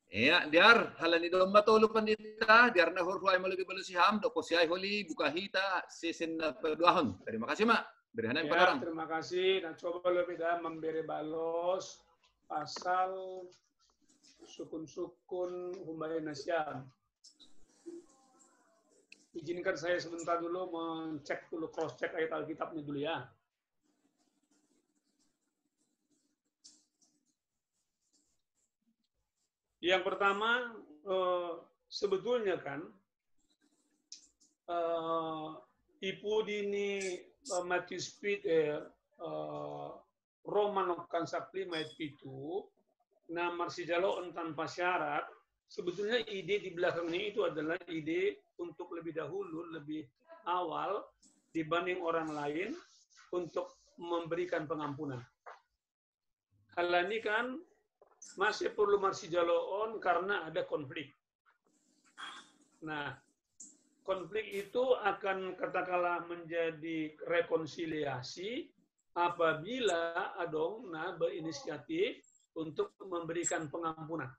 Iya, Diar, halani do matulog Pandita, Diar na hurhuay malagi balusiham, do ko siyay huli bukahita season na perduahon. Terima kasih, Mak. Berihan yang ya, terima kasih. Nah, coba lebih dah memberi balos pasal sukun-sukun humbai nasyam. Izinkan saya sebentar dulu mengecek dulu, cross-check ayat Alkitabnya dulu ya. Yang pertama, sebetulnya kan, ipu dini Matius Roman kan sapli mait itu, na marsijalo tanpa syarat, sebetulnya ide di belakangnya itu adalah ide untuk lebih dahulu, lebih awal dibanding orang lain untuk memberikan pengampunan. Hal ini kan masih perlu marsijaloon karena ada konflik. Nah, konflik itu akan katakanlah menjadi rekonsiliasi apabila adong berinisiatif untuk memberikan pengampunan.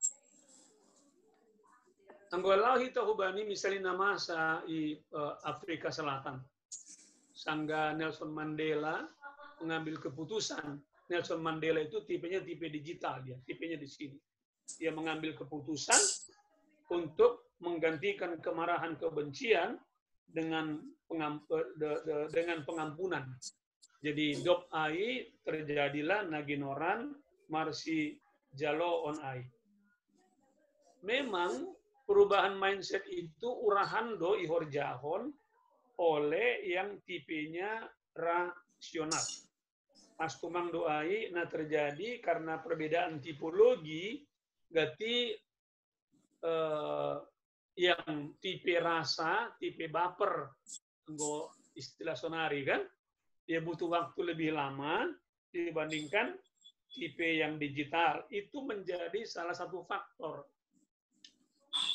Anggolaw hita hubani misalnya masa di Afrika Selatan. Sangga Nelson Mandela mengambil keputusan. Nelson Mandela itu tipenya tipe digital dia, tipenya di sini. Dia mengambil keputusan untuk menggantikan kemarahan kebencian dengan pengampunan. Jadi dop ai terjadilah naginoran marsi jalo on ai. Memang perubahan mindset itu urahan do ihor jahon oleh yang tipenya rasional. Pas tumang doai, terjadi karena perbedaan tipologi, gati yang tipe rasa, tipe baper, nggo istilah sonari kan, dia butuh waktu lebih lama dibandingkan tipe yang digital. Itu menjadi salah satu faktor.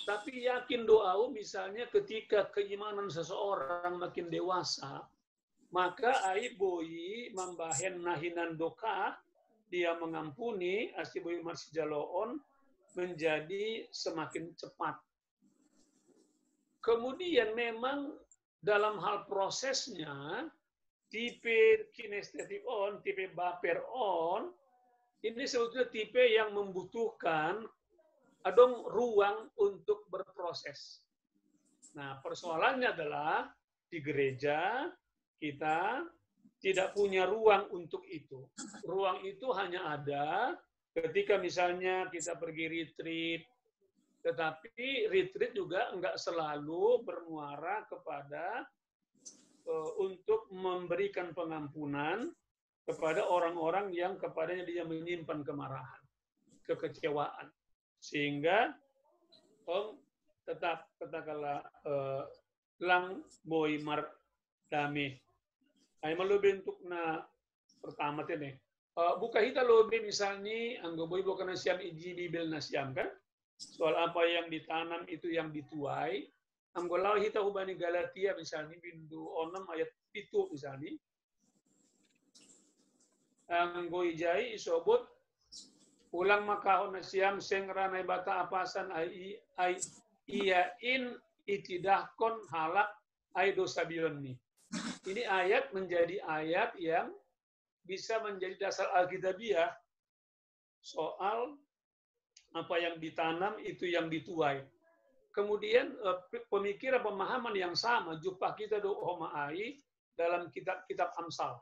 Tapi yakin doa, misalnya ketika keimanan seseorang makin dewasa, maka ai boi mambahen nahinan doka, dia mengampuni asli boi marsijaloon menjadi semakin cepat. Kemudian memang dalam hal prosesnya tipe kinestetik on, tipe baper on, ini sebetulnya tipe yang membutuhkan adong ruang untuk berproses. Nah, persoalannya adalah di gereja kita tidak punya ruang untuk itu. Ruang itu hanya ada ketika misalnya kita pergi retreat, tetapi retreat juga enggak selalu bermuara kepada untuk memberikan pengampunan kepada orang-orang yang kepadanya dia menyimpan kemarahan, kekecewaan. Sehingga tetap katakanlah lang boy mar dami. Ay malubi untuk na pertama tin buka hita lobi misalnya anggo boy bukan nasyam iji bibel nasyam kan. Soal apa yang ditanam itu yang dituai. Anggo law hita hubani Galatia misalnya bindu 6 ayat 7 misalnya. Anggo ijai isobot ulang makahon nasyam sengranai bata apasan ai iya in itidahkon halak ai dosa biloni. Ini ayat menjadi ayat yang bisa menjadi dasar Alkitabiah soal apa yang ditanam itu yang dituai. Kemudian pemikiran pemahaman yang sama jumpa kita do homai dalam kitab Amsal.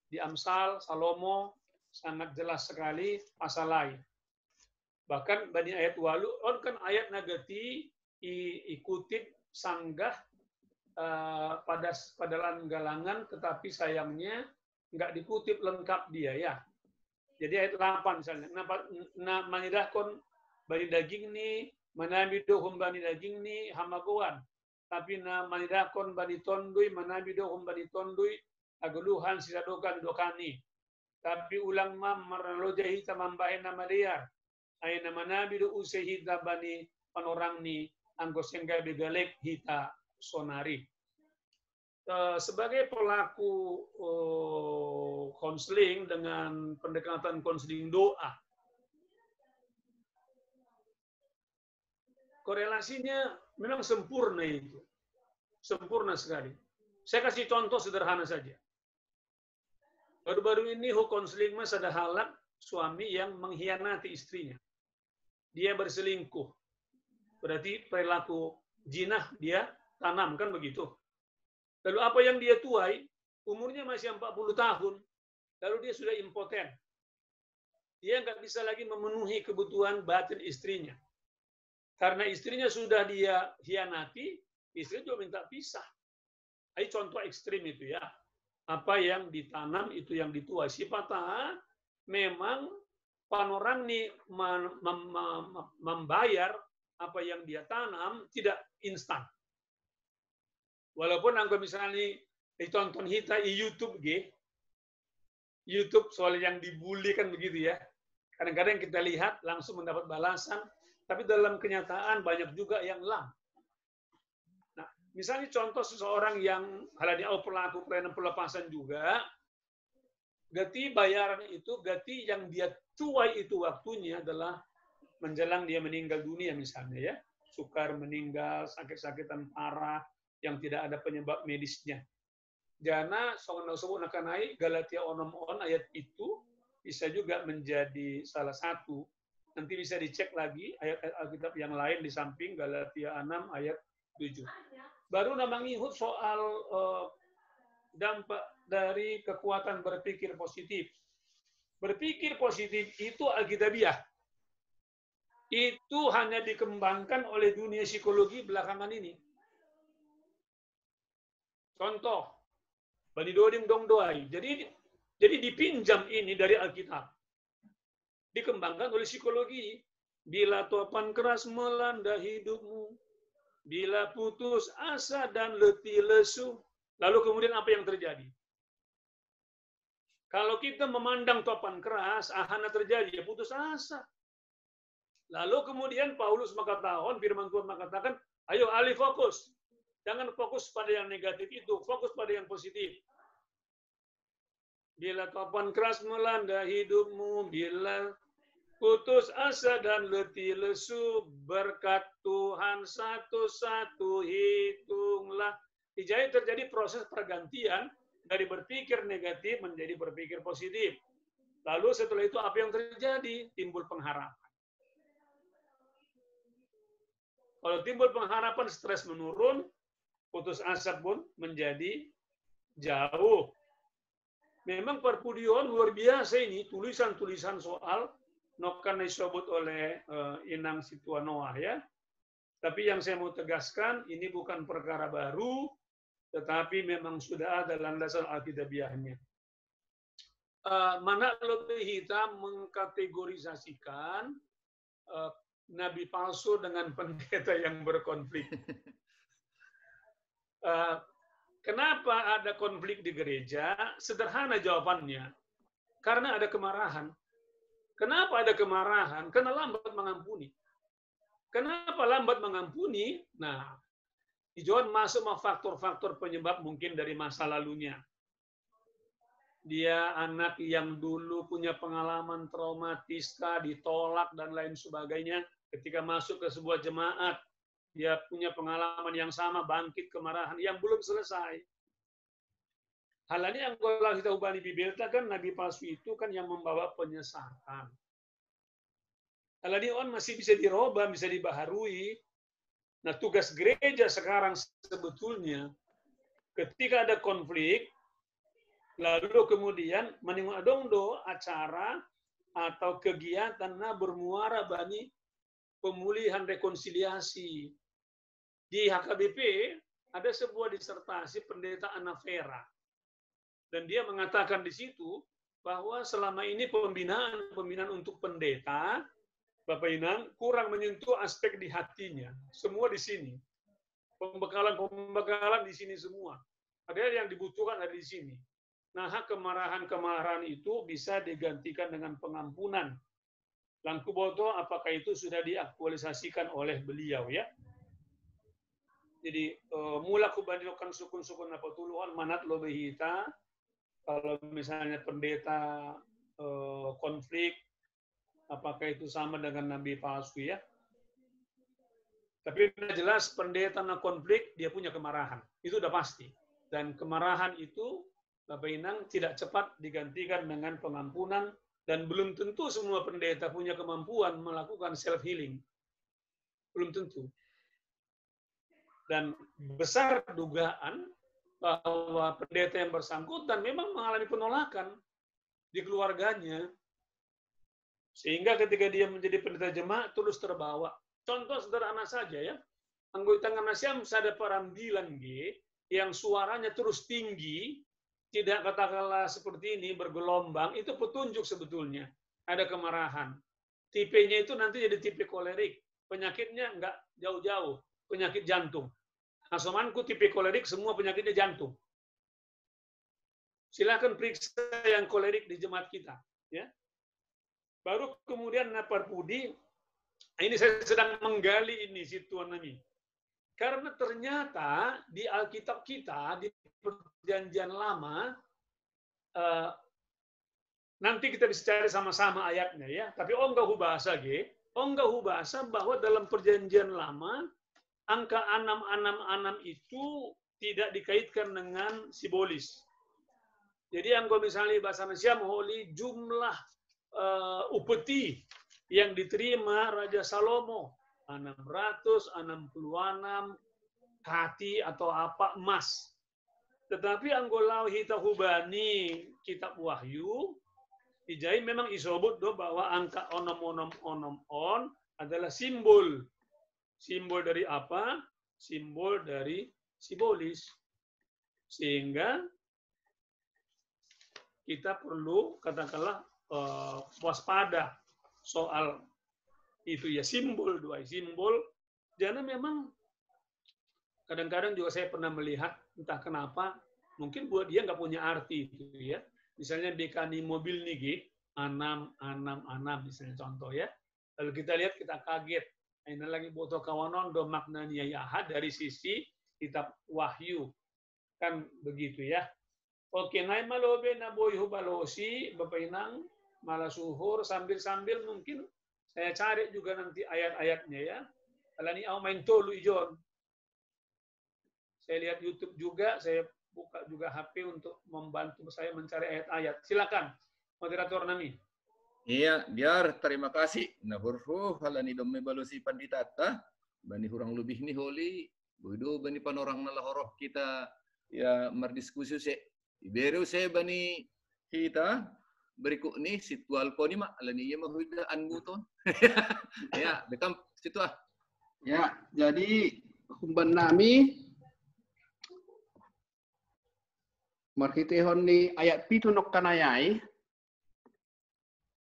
Di Amsal Salomo sangat jelas sekali pasal lain. Bahkan bani ayat walu on kan ayat nagati ikutip sanggah pada galangan, tetapi sayangnya nggak dikutip lengkap dia ya. Jadi ayat 8 misalnya, na manidahkon bani daging ni, manabido bani daging ni hamagoan. Tapi na manidahkon bani tondui, manabido bani tondui, aguluhan sisadokan dokani. Tapi ulang mam maralojahi tamambahin nama liar. Ay na manabido usehita bani panorang ni, anggosengga begalek hita sonari. Sebagai pelaku konseling dengan pendekatan konseling doa, korelasinya memang sempurna itu. Sempurna sekali. Saya kasih contoh sederhana saja. Baru-baru ini konseling mas ada halak suami yang mengkhianati istrinya. dia berselingkuh. Berarti perilaku jinah dia tanam, kan begitu. Lalu apa yang dia tuai, umurnya masih 40 tahun, lalu dia sudah impoten. Dia nggak bisa lagi memenuhi kebutuhan batin istrinya. Karena istrinya sudah dia hianati, istri juga minta pisah. Ini contoh ekstrim itu ya. Apa yang ditanam itu yang dituai. Sifatnya memang orang nih membayar apa yang dia tanam tidak instan. Walaupun angka misalnya ditonton kita di YouTube, YouTube soal yang dibully kan begitu ya. Kadang-kadang kita lihat langsung mendapat balasan, tapi dalam kenyataan banyak juga yang lam. Nah, misalnya contoh seseorang yang halanya pelaku pelayanan pelepasan juga, gati bayaran itu, gati yang dia tuai itu waktunya adalah menjelang dia meninggal dunia misalnya ya. Sukar meninggal, sakit-sakitan parah, yang tidak ada penyebab medisnya. Jana soal nakanai Galatia 6 ayat itu bisa juga menjadi salah satu. Nanti bisa dicek lagi ayat-ayat Alkitab yang lain di samping Galatia 6 ayat 7. Baru namangihut soal dampak dari kekuatan berpikir positif. Berpikir positif itu alkitabiah. Itu hanya dikembangkan oleh dunia psikologi belakangan ini. Contoh, bani doding dong doai. Jadi dipinjam ini dari Alkitab. Dikembangkan oleh psikologi. Bila topan keras melanda hidupmu, bila putus asa dan letih lesu, lalu kemudian apa yang terjadi? Kalau kita memandang topan keras, ahana terjadi, ya putus asa. Lalu kemudian Paulus mengatakan, firman Tuhan mengatakan, ayo alih fokus. Jangan fokus pada yang negatif itu, fokus pada yang positif. Bila topan keras melanda hidupmu, bila putus asa dan letih lesu, berkat Tuhan satu-satu hitunglah. Jadi terjadi proses pergantian dari berpikir negatif menjadi berpikir positif. Lalu setelah itu apa yang terjadi? Timbul pengharapan. Kalau timbul pengharapan, stres menurun, putus asa pun menjadi jauh. Memang perpudion luar biasa ini, tulisan-tulisan soal nokan disebut oleh Inang Situanoa ya. Tapi yang saya mau tegaskan, ini bukan perkara baru, tetapi memang sudah ada landasan alkitabiahnya. Mana lebih hitam mengkategorisasikan nabi palsu dengan pendeta yang berkonflik. Kenapa ada konflik di gereja? Sederhana jawabannya. Karena ada kemarahan. Kenapa ada kemarahan? Karena lambat mengampuni. Kenapa lambat mengampuni? Nah, Ijon masuk faktor-faktor penyebab mungkin dari masa lalunya. Dia anak yang dulu punya pengalaman traumatis, ditolak dan lain sebagainya. Ketika masuk ke sebuah jemaat, dia punya pengalaman yang sama, bangkit kemarahan yang belum selesai. Hal ini yang kalau kita ubah di Bibelta kan nabi palsu itu kan yang membawa penyesatan. Hal ini masih bisa dirubah, bisa dibaharui. Nah, tugas gereja sekarang sebetulnya ketika ada konflik, lalu kemudian meninggalkan acara atau kegiatan bermuara bani pemulihan rekonsiliasi. Di HKBP ada sebuah disertasi pendeta Anavera. Dan dia mengatakan di situ bahwa selama ini pembinaan untuk pendeta, Bapak Inang, kurang menyentuh aspek di hatinya. Semua di sini. Pembekalan di sini semua. Ada yang dibutuhkan ada di sini. Nah, kemarahan-kemarahan itu bisa digantikan dengan pengampunan. Langku boto, apakah itu sudah diaktualisasikan oleh beliau ya? Jadi mula kubandingkan sukun-sukun apa tuluan manat lobehita. Kalau misalnya pendeta konflik, apakah itu sama dengan nabi palsu ya? Tapi jelas pendeta konflik dia punya kemarahan, itu udah pasti. Dan kemarahan itu Bapak Inang tidak cepat digantikan dengan pengampunan Dan belum tentu semua pendeta punya kemampuan melakukan self-healing. Belum tentu. Dan besar dugaan bahwa pendeta yang bersangkutan memang mengalami penolakan di keluarganya. Sehingga ketika dia menjadi pendeta jemaat, terus terbawa. Contoh sederhana saja ya. Anggota Nganasyam Sada Parambilan G, yang suaranya terus tinggi, tidak katakanlah seperti ini, bergelombang, itu petunjuk sebetulnya. Ada kemarahan. Tipenya itu nanti jadi tipe kolerik. Penyakitnya enggak jauh-jauh. Penyakit jantung. Asomanku tipe kolerik, semua penyakitnya jantung. Silakan periksa yang kolerik di jemaat kita. Ya. Baru kemudian Napar Pudi, ini saya sedang menggali ini si Tuan Nami. Karena ternyata di Alkitab kita, di Perjanjian Lama, nanti kita bisa cari sama-sama ayatnya ya. Tapi enggak hubasa bahwa dalam Perjanjian Lama angka 666 itu tidak dikaitkan dengan simbolis. Jadi anggo misalnya bahasa Indonesia mengholi jumlah upeti yang diterima Raja Salomo 666 kati atau apa emas. Tetapi anggolau hita hubani kitab Wahyu dijai memang isobut do bahwa angka onom adalah simbol. Simbol dari apa? Simbol dari simbolis. Sehingga kita perlu katakanlah waspada soal itu ya, simbol dua simbol. Karena memang kadang-kadang juga saya pernah melihat entah kenapa mungkin buat dia nggak punya arti itu ya. Misalnya dekani mobil nih 666 misalnya contoh ya. Lalu kita lihat kita kaget. Ini lagi boto kawanon do maknanya yaha dari sisi kitab Wahyu. Kan begitu ya. Oke, nai malobe na boy hubalosi bapainang malasuhur sambil-sambil mungkin saya cari juga nanti ayat-ayatnya ya. Kalau ini au main tolu ijon. Saya lihat YouTube juga, saya buka juga HP untuk membantu saya mencari ayat-ayat. Silakan, moderator Nami. Iya, biar terima kasih. Nah, huruf halani domme balosi panditata, bani hurang lebih nih holi, bodo bani panorang nalahoroh kita ya merdiskusi se. Iberu saya bani kita berikut nih situal ko ni mak alani iya mahudaan buton. Ya, bekam situ ah. Ya, jadi humban nami marhitehon ni ayat pitu nok kanayai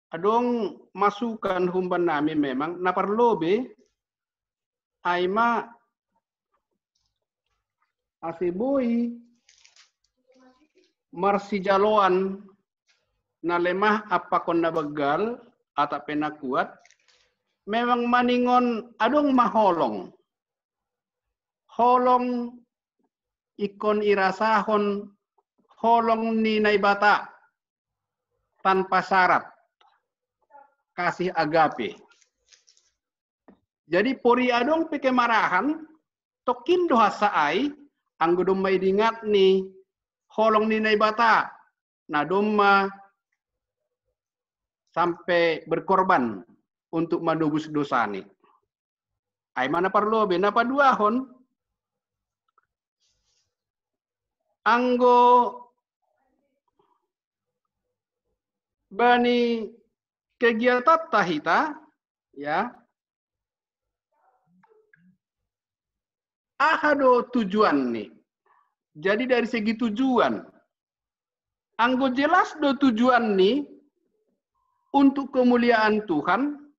adong masukan humban nami memang naparlobe aima asibui marsijaloan na lemah apa kon na begal atau pena kuat memang maningon adong maholong holong ikon irasahon holong ni naibata tanpa syarat kasih agape. Jadi pori adong pikemarahan tokin doha saai anggo domai dingat ni holong ni naibata na domma sampai berkorban untuk menebus dosa ni. Ai mana perlu benapa duahon anggo bani kegiatan tahita ya ahado tujuan nih. Jadi dari segi tujuan anggo jelas do tujuan nih untuk kemuliaan Tuhan,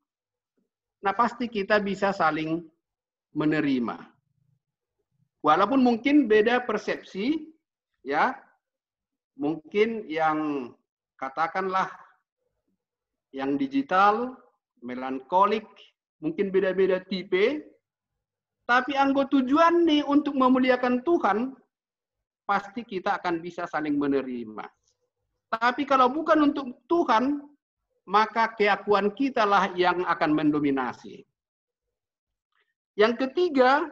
nah pasti kita bisa saling menerima. Walaupun mungkin beda persepsi, ya, mungkin yang katakanlah yang digital, melankolik, mungkin beda-beda tipe, tapi anggo tujuan nih untuk memuliakan Tuhan, pasti kita akan bisa saling menerima. Tapi kalau bukan untuk Tuhan, maka keakuan kita lah yang akan mendominasi. Yang ketiga,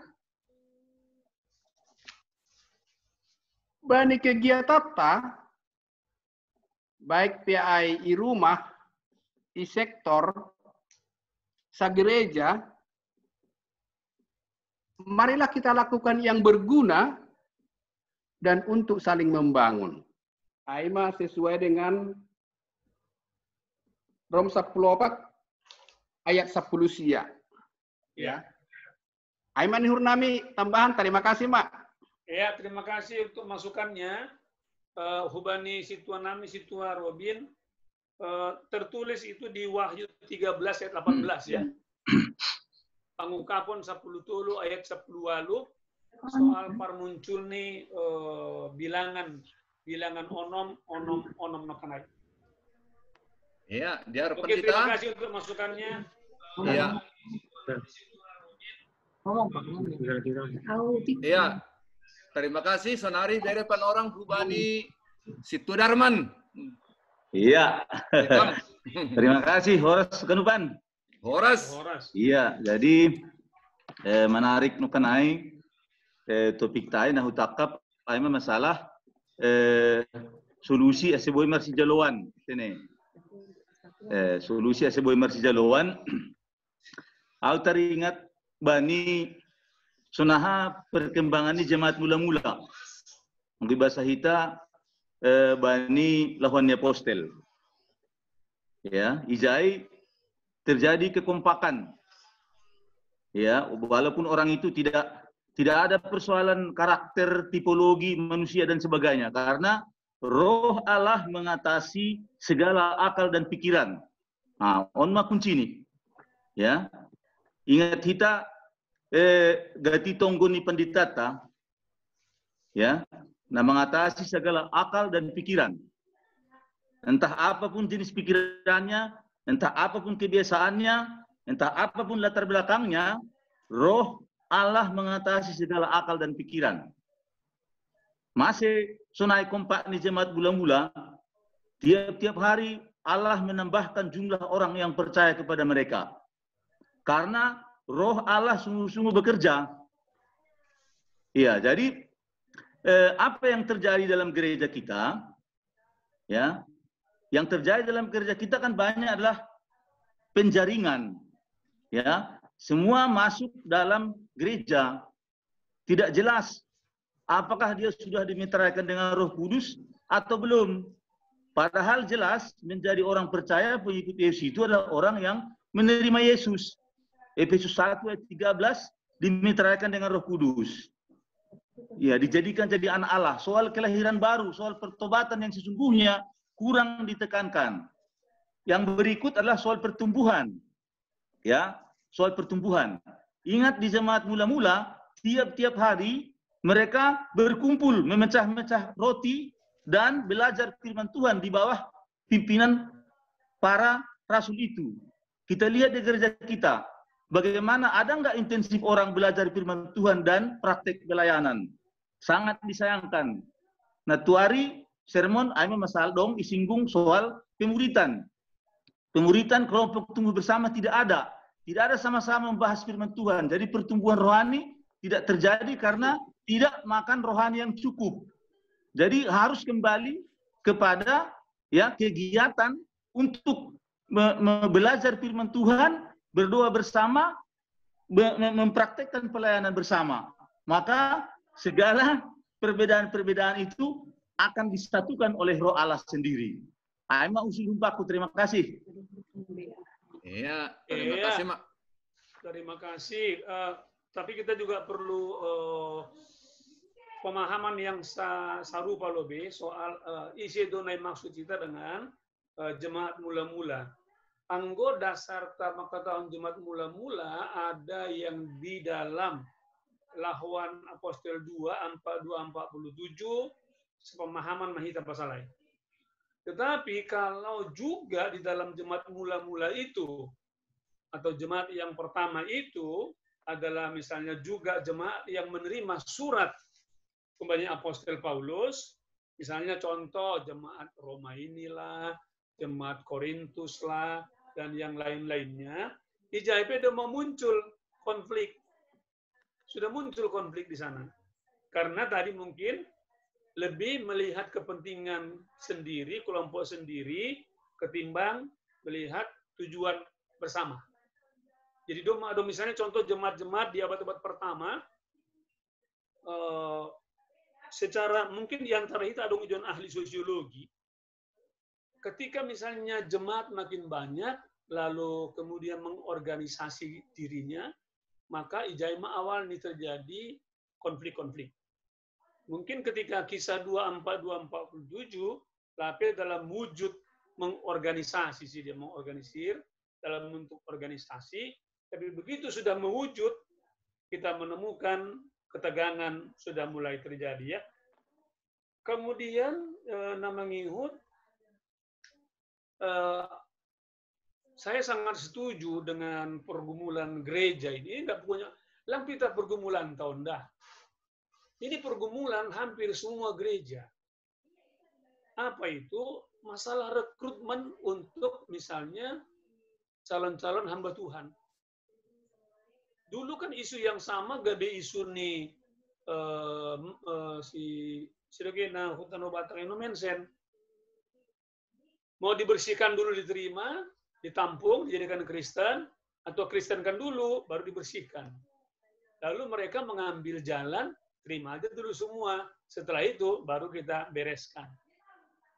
bani kegiatan baik PAI i rumah di sektor sa gereja, marilah kita lakukan yang berguna dan untuk saling membangun. Aima sesuai dengan Rom 10 ayat 10 sia. Ya. Aima nihur nami tambahan, terima kasih, Mak. Ya, terima kasih untuk masukannya. Hubani situa nami situa Robin. Tertulis itu di Wahyu 13 ayat 18 ya. Pangungkapon 10 tulu ayat 10 walu soal parmuncul nih bilangan onom nakanai. Ya, dia harapan Oke, kita. terima kasih untuk masukannya. Iya. Iya. Terima kasih Sonari dari orang Hubani Situ Darman. Iya. Terima kasih Horas Kanupan. Horas. Iya, jadi menarik nukanai topik tay nah utakap ay masalah solusi aseboy marsijaloan ini. Solusi aseboy marsijaloan. Aku teringat bani sunaha perkembangan di jemaat mula-mula. Di bahasa kita bani lawannya postel. Ya, ijai terjadi kekompakan. Ya, walaupun orang itu tidak ada persoalan karakter, tipologi manusia dan sebagainya, karena Roh Allah mengatasi segala akal dan pikiran. Nah, onma kunci ini. Ya. Ingat kita gati tonggoni panditata, ya, nah mengatasi segala akal dan pikiran. Entah apapun jenis pikirannya, entah apapun kebiasaannya, entah apapun latar belakangnya, Roh Allah mengatasi segala akal dan pikiran. Masih sunai kompak di jemaat mula-mula, tiap-tiap hari Allah menambahkan jumlah orang yang percaya kepada mereka. Karena Roh Allah sungguh-sungguh bekerja. Iya, jadi apa yang terjadi dalam gereja kita, ya, yang terjadi dalam gereja kita kan banyak adalah penjaringan, ya, semua masuk dalam gereja, tidak jelas apakah dia sudah dimeteraikan dengan Roh Kudus atau belum. Padahal jelas menjadi orang percaya pengikut Yesus itu adalah orang yang menerima Yesus. Efesus 1 ayat 13 dimeteraikan dengan Roh Kudus. Ya, dijadikan jadi anak Allah. Soal kelahiran baru, soal pertobatan yang sesungguhnya kurang ditekankan. Yang berikut adalah soal pertumbuhan. Ya, soal pertumbuhan. Ingat di jemaat mula-mula, tiap-tiap hari mereka berkumpul memecah-mecah roti dan belajar firman Tuhan di bawah pimpinan para rasul itu. Kita lihat di gereja kita, bagaimana ada nggak intensif orang belajar firman Tuhan dan praktek pelayanan. Sangat disayangkan. Nah, tuari sermon ayam masalah dong isinggung soal pemuritan. Pemuritan kelompok tumbuh bersama tidak ada. Tidak ada sama-sama membahas firman Tuhan. Jadi pertumbuhan rohani tidak terjadi karena tidak makan rohani yang cukup. Jadi harus kembali kepada ya kegiatan untuk belajar firman Tuhan, berdoa bersama, mempraktekkan pelayanan bersama. Maka segala perbedaan-perbedaan itu akan disatukan oleh Roh Allah sendiri. Aima usul umpaku, terima kasih. Iya, terima kasih, Mak. Terima kasih. Tapi kita juga perlu pemahaman yang sarupa lebih soal isi donai maksud kita dengan jemaat mula-mula. Anggo dasar maka tahun jemaat mula-mula ada yang di dalam Lahuan Apostel 2:47 sepemahaman mahita pasalai. Tetapi kalau juga di dalam jemaat mula-mula itu atau jemaat yang pertama itu adalah misalnya juga jemaat yang menerima surat kembali Apostel Paulus, misalnya contoh jemaat Roma inilah, jemaat Korintus lah, dan yang lain-lainnya, di JIP sudah muncul konflik. Sudah muncul konflik di sana. Karena tadi mungkin lebih melihat kepentingan sendiri, kelompok sendiri, ketimbang melihat tujuan bersama. Jadi misalnya contoh jemaat-jemaat di abad-abad pertama, secara mungkin di antara itu ada tujuan ahli sosiologi. Ketika misalnya jemaat makin banyak, lalu kemudian mengorganisasi dirinya, maka ijaimah awal ini terjadi konflik-konflik. Mungkin ketika kisah 24-247, tapi dalam wujud mengorganisasi, dia mengorganisir dalam bentuk organisasi, tapi begitu sudah mewujud, kita menemukan ketegangan sudah mulai terjadi ya. Kemudian namangihut, saya sangat setuju dengan pergumulan gereja ini. Enggak punya lampita pergumulan tahun dah. Ini pergumulan hampir semua gereja. Apa itu? Masalah rekrutmen untuk misalnya calon-calon hamba Tuhan. Dulu kan isu yang sama gabe isu nih si Sidogena Hutano Batang itu mention mau dibersihkan dulu diterima, ditampung, dijadikan Kristen, atau Kristenkan dulu, baru dibersihkan. Lalu mereka mengambil jalan, terima aja dulu semua. Setelah itu, baru kita bereskan.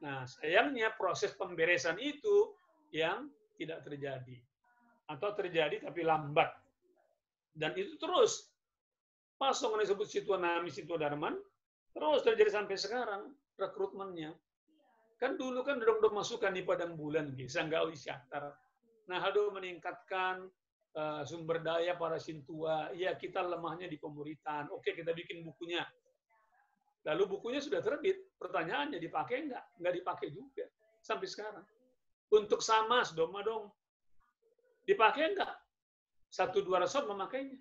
Nah, sayangnya proses pemberesan itu yang tidak terjadi. Atau terjadi tapi lambat. Dan itu terus. Pasong yang disebut Situanami, Situdarman, terus terjadi sampai sekarang, rekrutmennya. Kan dulu kan udah masukkan di Padang Bulan, bisa nggak isyatar. Nah, aduh meningkatkan sumber daya para sintua. Ya, kita lemahnya di pemuritan. Oke, kita bikin bukunya. Lalu bukunya sudah terbit. Pertanyaannya dipakai nggak? Nggak dipakai juga sampai sekarang. Untuk Samas, doma dong. Dipakai nggak? 1-2 resort memakainya.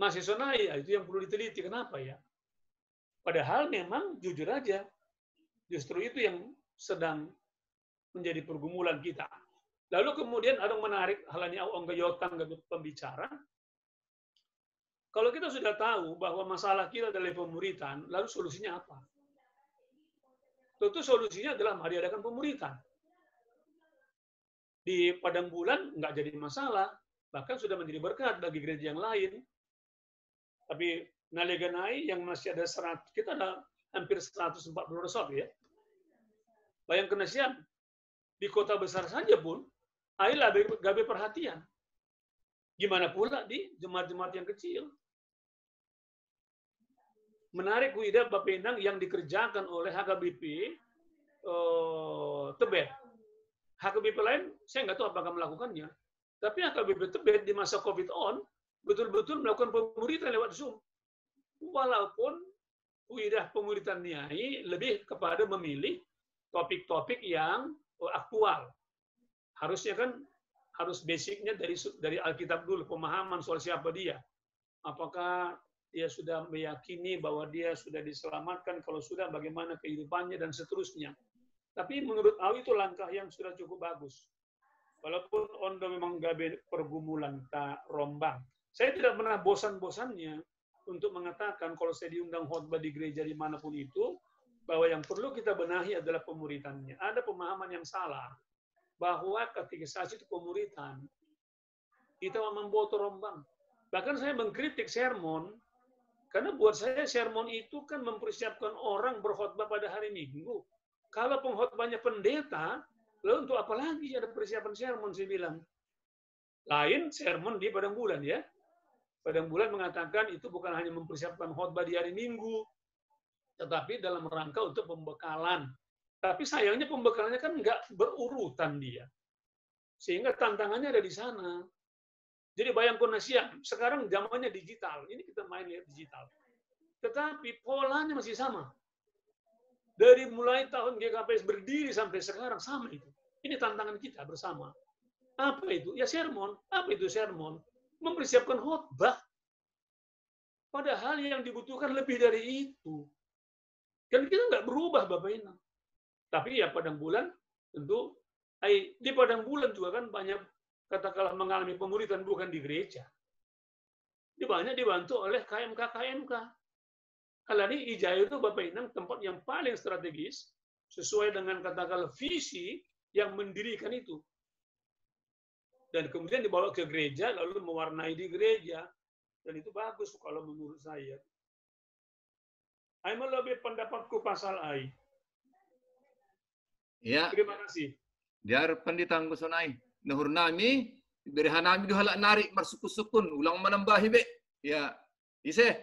Masih sonai, ya, itu yang perlu diteliti. Kenapa ya? Padahal memang jujur aja, justru itu yang sedang menjadi pergumulan kita. Lalu kemudian ada yang menarik, halanya Onggayotan pembicara. Kalau kita sudah tahu bahwa masalah kita adalah pemuritan, lalu solusinya apa? Tentu solusinya adalah diadakan pemuritan. Di Padang Bulan nggak jadi masalah, bahkan sudah menjadi berkat bagi gereja yang lain. Tapi Naleganai yang masih ada 100, kita ada hampir 140 resort ya. Bayangkan siap, di kota besar saja pun, ayolah gabe perhatian. Gimana pula di jemaat-jemaat yang kecil? Menarik Wida Bapak Endang yang dikerjakan oleh HKBP Tebet. HKBP lain, saya nggak tahu apakah melakukannya. Tapi HKBP Tebet di masa COVID-on, betul-betul melakukan pemuritan lewat Zoom. Walaupun Wida pemuritan Niai lebih kepada memilih topik-topik yang aktual. Harusnya kan harus basicnya dari Alkitab dulu, pemahaman soal siapa dia. Apakah dia sudah meyakini bahwa dia sudah diselamatkan, kalau sudah bagaimana kehidupannya dan seterusnya. Tapi menurut Awi itu langkah yang sudah cukup bagus. Walaupun Ondo memang gabe pergumulan tak rombang. Saya tidak pernah bosan-bosannya untuk mengatakan kalau saya diundang khotbah di gereja dimanapun itu, bahwa yang perlu kita benahi adalah pemuritannya. Ada pemahaman yang salah bahwa katekisasi itu pemuritan. Kita membuat rombang. Bahkan saya mengkritik sermon, karena buat saya sermon itu kan mempersiapkan orang berkhotbah pada hari Minggu. Kalau pengkhotbahnya pendeta, lalu untuk apa lagi ada persiapan sermon, saya bilang. Lain sermon di Padang Bulan ya. Padang Bulan mengatakan itu bukan hanya mempersiapkan khotbah di hari Minggu, tetapi dalam rangka untuk pembekalan. Tapi sayangnya pembekalannya kan nggak berurutan dia. Sehingga tantangannya ada di sana. Jadi bayangkan siap, sekarang zamannya digital. Ini kita main lihat digital. Tetapi polanya masih sama. Dari mulai tahun GKPS berdiri sampai sekarang sama itu. Ini tantangan kita bersama. Apa itu? Ya sermon. Apa itu sermon? Mempersiapkan khotbah. Padahal yang dibutuhkan lebih dari itu. Dan kita nggak berubah Bapak Inang. Tapi ya Padang Bulan tentu di Padang Bulan juga kan banyak katakanlah mengalami pemuritan bukan di gereja. Dia banyak dibantu oleh KMK. Kalani Ijaya itu Bapak Inang tempat yang paling strategis sesuai dengan katakanlah visi yang mendirikan itu. dan kemudian dibawa ke gereja lalu mewarnai di gereja, dan itu bagus kalau menurut saya. Ai lebih pendapatku pasal ai. Ya. Terima kasih. Diar penditang kusonai. Nuhur nami berihan nami duhalak narik marsukun-sukun ulang menambahi be. Ya. Ise.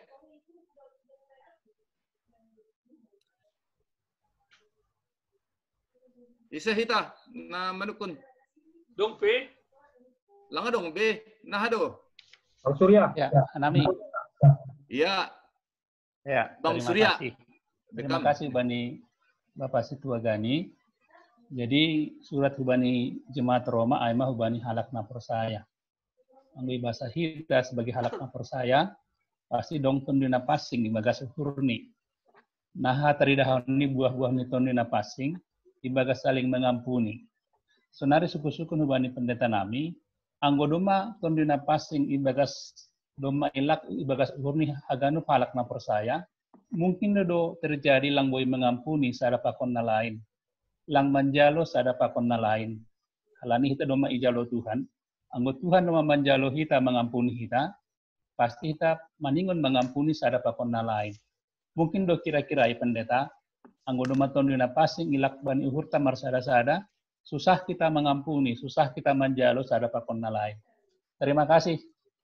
Ise hita na manukun. Dong P. Langa dong B. Nah do. Bang Surya. Ya, Nami. Iya. Ya, Bang terima Surya. kasih. Terima kasih Bani Bapak Situa Gani. Jadi surat hubani jemaat Roma aima hubani halak na persaya. Ambil bahasa Hita sebagai halak na persaya pasti dong tondina passing di bagas hurni. Nah teridah ini buah-buah ni tondina passing di bagas saling mengampuni. Sonari suku-suku hubani pendeta nami anggo doma tondina passing di bagas doma ilak di bagas hurni haganu halak na persaya. Mungkin do terjadi lang boy mengampuni sada pakon na lain. Lang manjalo sada pakon na lain. Halani kita doma ijalo Tuhan. Anggo Tuhan doma manjalo kita mengampuni kita, pasti kita maningon mengampuni sada pakon na lain. Mungkin do kira-kira pendeta, anggo doma tondina passing ilak bani uhurta marsada-sada, susah kita mengampuni, susah kita manjalo sada pakon na lain. Terima kasih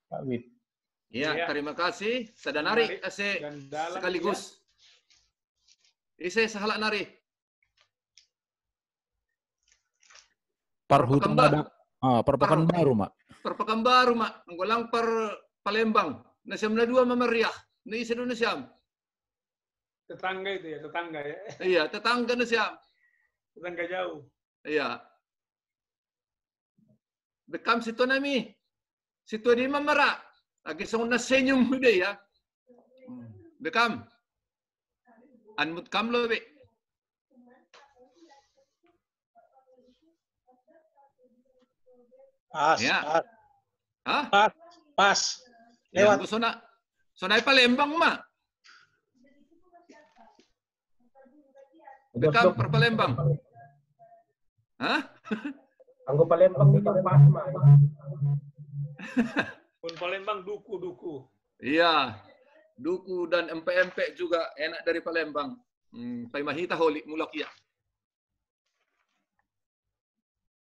Pak Wid. Iya, terima kasih. Sadanari ase sekaligus. Ise sahalak nari. Perpekan baru, Mak. Perpekan baru, Mak. Anggolang per Palembang. Nasiam na dua memeriah. Ni isa doon na siyam. Tetangga itu ya, tetangga ya. Iya, tetangga na siyam. Tetangga jauh. Iya. Bekam situ nami. Situ di mamara. Lagi song na senyum hude ya. Bekam. Anmut kam lo be. Pas, Ya. pas. Hah? Pas. Lewat. Lewat. Sonai Palembang, Mak. Bekam per Palembang. Hah? Anggo Palembang di pas, Mak. Pun Palembang duku-duku. Iya. Duku dan empek-empek juga enak dari Palembang. Pai mahita holik mulak ya.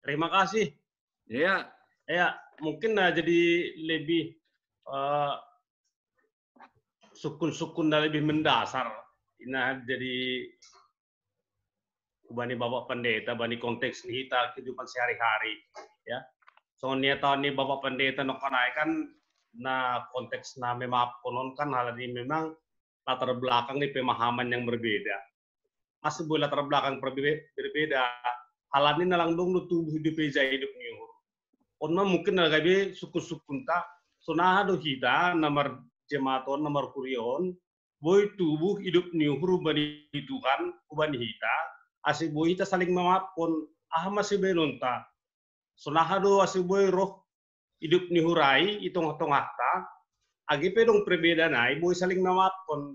Terima kasih. Iya. Ya, mungkin jadi lebih sukun-sukun dan lebih mendasar. Nah, jadi bani bapak pendeta, bani konteks kita kehidupan sehari-hari. Ya, soalnya tahun ini bapak pendeta nokonai kan, nah konteks na memang konon kan hal ini memang latar belakang nih pemahaman yang berbeda. Masih boleh latar belakang berbeda. Hal ini nalang dong tubuh hidup nih. Onna mungkin nagabe suku-sukunta sonah do hita nomor jematon nomor kurion boy tubuh hidup niuhur bani Tuhan ubani hita asih boy hita saling memaafkan masih benonta sonah do asih boy roh hidup nihurai itong hakta agipe dong perbedaan ai boy saling memaafkan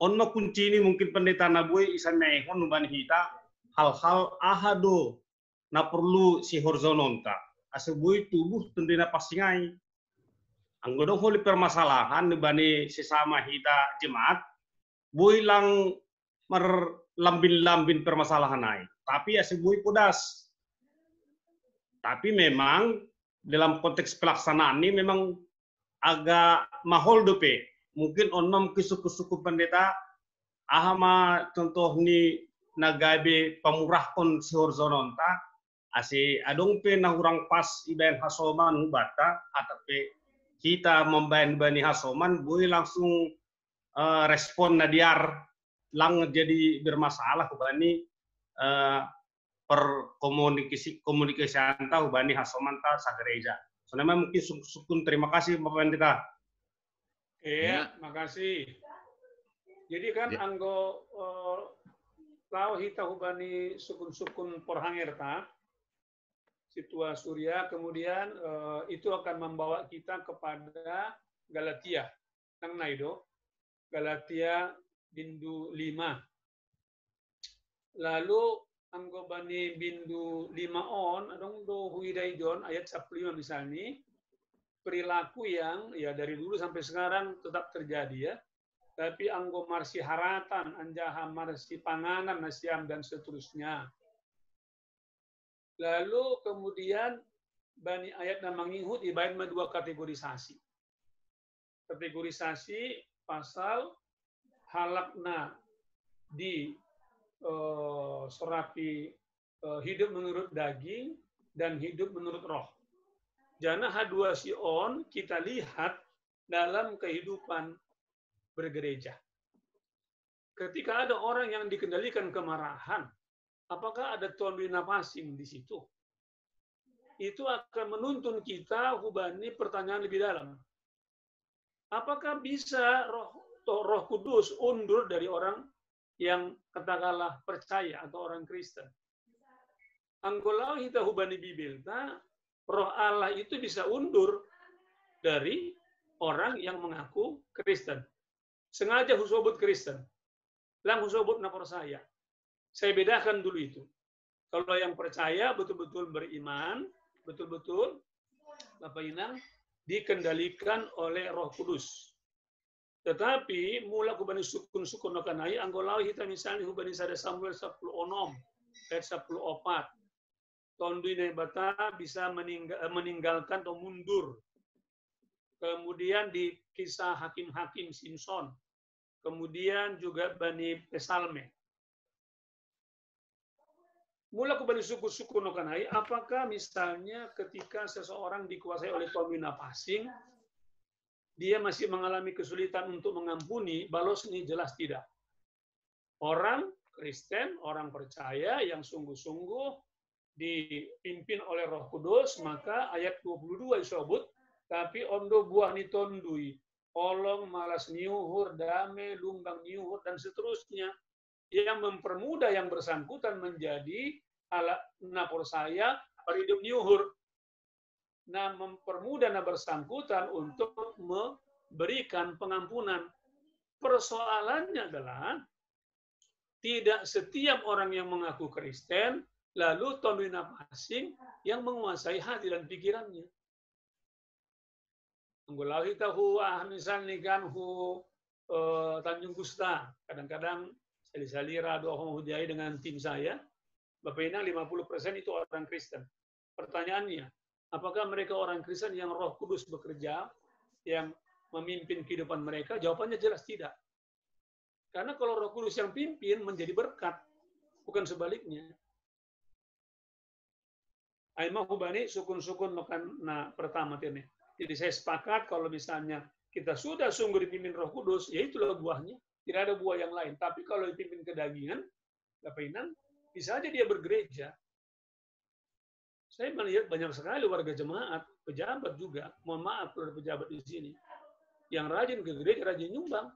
onna kunci ini mungkin pendeta na boy isan mehon ubani hita hal-hal ahado na perlu si horizononta asebui tubuh tendina pasingai anggodong holi permasalahan bani sesama hita jemaat bui lang lambin permasalahan ai tapi asebui podas tapi memang dalam konteks pelaksanaan ini memang agak mahol dope mungkin onom kisuku-suku pendeta ahama contoh ni nagabe pamurahkon si horizononta asi adong pe nahurang pas ibayan hasoman hubata atape kita membayan bani hasoman boleh langsung respon nadiar lang jadi bermasalah hubani per komunikasi anta hubani hasoman ta sa gereja. So memang mungkin sukun terima kasih Bapak Pendeta. Iya, makasih. Jadi kan anggo tahu hita hubani sukun-sukun porhangerta Situa Surya, kemudian itu akan membawa kita kepada Galatia. Nang naido, Galatia bindu 5. Lalu anggo bani bindu 5 on, adong do huidai jon ayat 15 misalnya, perilaku yang ya dari dulu sampai sekarang tetap terjadi ya. Tapi anggo marsi haratan, anjaha marsi panganan, nasiam dan seterusnya. Lalu kemudian bani ayat na mangihut ibain dua kategorisasi. Kategorisasi pasal halakna di sorapi hidup menurut daging dan hidup menurut roh. Jana hadua sion kita lihat dalam kehidupan bergereja. Ketika ada orang yang dikendalikan kemarahan, apakah ada tuan napasing di situ? Itu akan menuntun kita hubani pertanyaan lebih dalam. Apakah bisa Roh Kudus undur dari orang yang katakanlah percaya atau orang Kristen? Anggolau kita hubani Bibel, Roh Allah itu bisa undur dari orang yang mengaku Kristen. Sengaja husobut Kristen, lang husobut na percaya. Saya bedakan dulu itu. Kalau yang percaya betul-betul beriman, betul-betul apa inang dikendalikan oleh Roh Kudus. Tetapi mula kubani sukun-sukun nokanai anggolau kita misalnya hubani sada Samuel 10 onom ayat 10:4. Tondui bata bisa meninggalkan atau mundur. Kemudian di kisah hakim-hakim Simpson. Kemudian juga Bani Pesalme. Mula ke Bani suku-suku nokanai, apakah misalnya ketika seseorang dikuasai oleh kaum napasing, dia masih mengalami kesulitan untuk mengampuni, balos ini jelas tidak. Orang Kristen, orang percaya yang sungguh-sungguh dipimpin oleh Roh Kudus, maka ayat 22 disebut, tapi ondo buah ni tondui, olong malas niuhur, dame, lumbang niuhur, dan seterusnya, yang mempermudah yang bersangkutan menjadi ala napor saya hidup niuhur. Nah, mempermudah na bersangkutan untuk memberikan pengampunan. Persoalannya adalah tidak setiap orang yang mengaku Kristen lalu tondu napasing yang menguasai hati dan pikirannya. Anggolau kita misalnya kan Tanjung Gusta, kadang-kadang sali-salira doa hujai dengan tim saya, Bapak Inang 50% itu orang Kristen. Pertanyaannya, apakah mereka orang Kristen yang Roh Kudus bekerja, yang memimpin kehidupan mereka? Jawabannya jelas tidak. Karena kalau Roh Kudus yang pimpin menjadi berkat, bukan sebaliknya. Aimah hubani sukun-sukun na pertama ini. Jadi saya sepakat kalau misalnya kita sudah sungguh dipimpin Roh Kudus, ya itulah buahnya. Tidak ada buah yang lain. Tapi kalau dipimpin kedagingan, Bapak Inang, bisa aja dia bergereja. Saya melihat banyak sekali warga jemaat, pejabat juga. Mohon maaf kalau ada pejabat di sini. Yang rajin ke gereja, rajin nyumbang.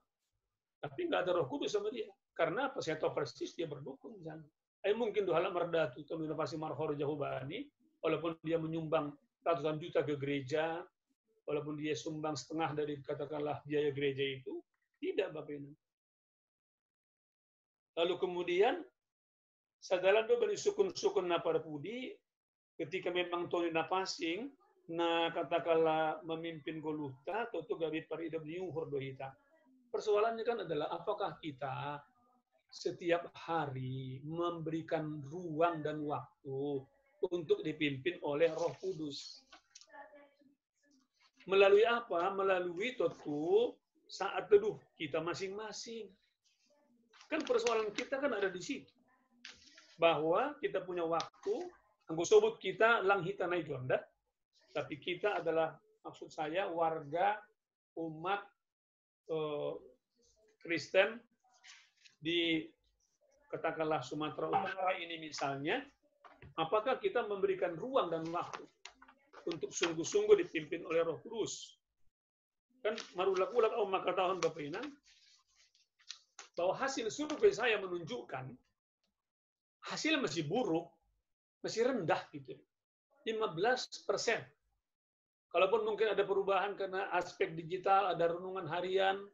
Tapi nggak ada Roh Kudus sama dia. Karena apa? Saya tahu persis dia berdukung di sana. Mungkin dohala merdatu, atau inovasi marhor jahubani, walaupun dia menyumbang ratusan juta ke gereja, walaupun dia sumbang setengah dari katakanlah biaya gereja itu, tidak Bapak Ibu. Lalu kemudian sadalan do bani sukun-sukun na parpudi ketika memang toni napasing na katakanlah memimpin goluhta atau gabi paridab niuhur dohita. Persoalannya kan adalah apakah kita setiap hari memberikan ruang dan waktu untuk dipimpin oleh Roh Kudus. Melalui apa? Melalui tentu saat teduh kita masing-masing. Kan persoalan kita kan ada di situ. Bahwa kita punya waktu, anggo sobut kita lang hita nai jonda, tapi kita adalah, maksud saya, warga umat Kristen di katakanlah Sumatera Utara ini misalnya, apakah kita memberikan ruang dan waktu untuk sungguh-sungguh dipimpin oleh Roh Kudus? Kan marulak-ulak au maka tahun Bapak Inan, bahwa hasil survei saya menunjukkan hasil masih buruk, masih rendah gitu. 15%. Kalaupun mungkin ada perubahan karena aspek digital, ada renungan harian,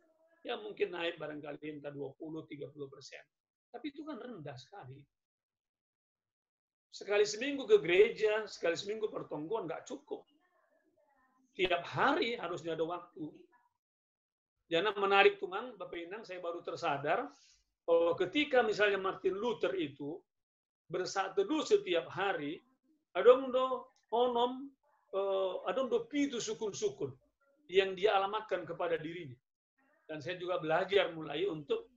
ya mungkin naik barangkali entah 20-30%. Tapi itu kan rendah sekali. Sekali seminggu ke gereja, sekali seminggu pertongguan nggak cukup. Tiap hari harusnya ada waktu. Jangan menarik tumang, Bapak Inang, saya baru tersadar bahwa ketika misalnya Martin Luther itu bersaat teduh setiap hari, adong do pitu sukun-sukun yang dia alamatkan kepada dirinya. Dan saya juga belajar mulai untuk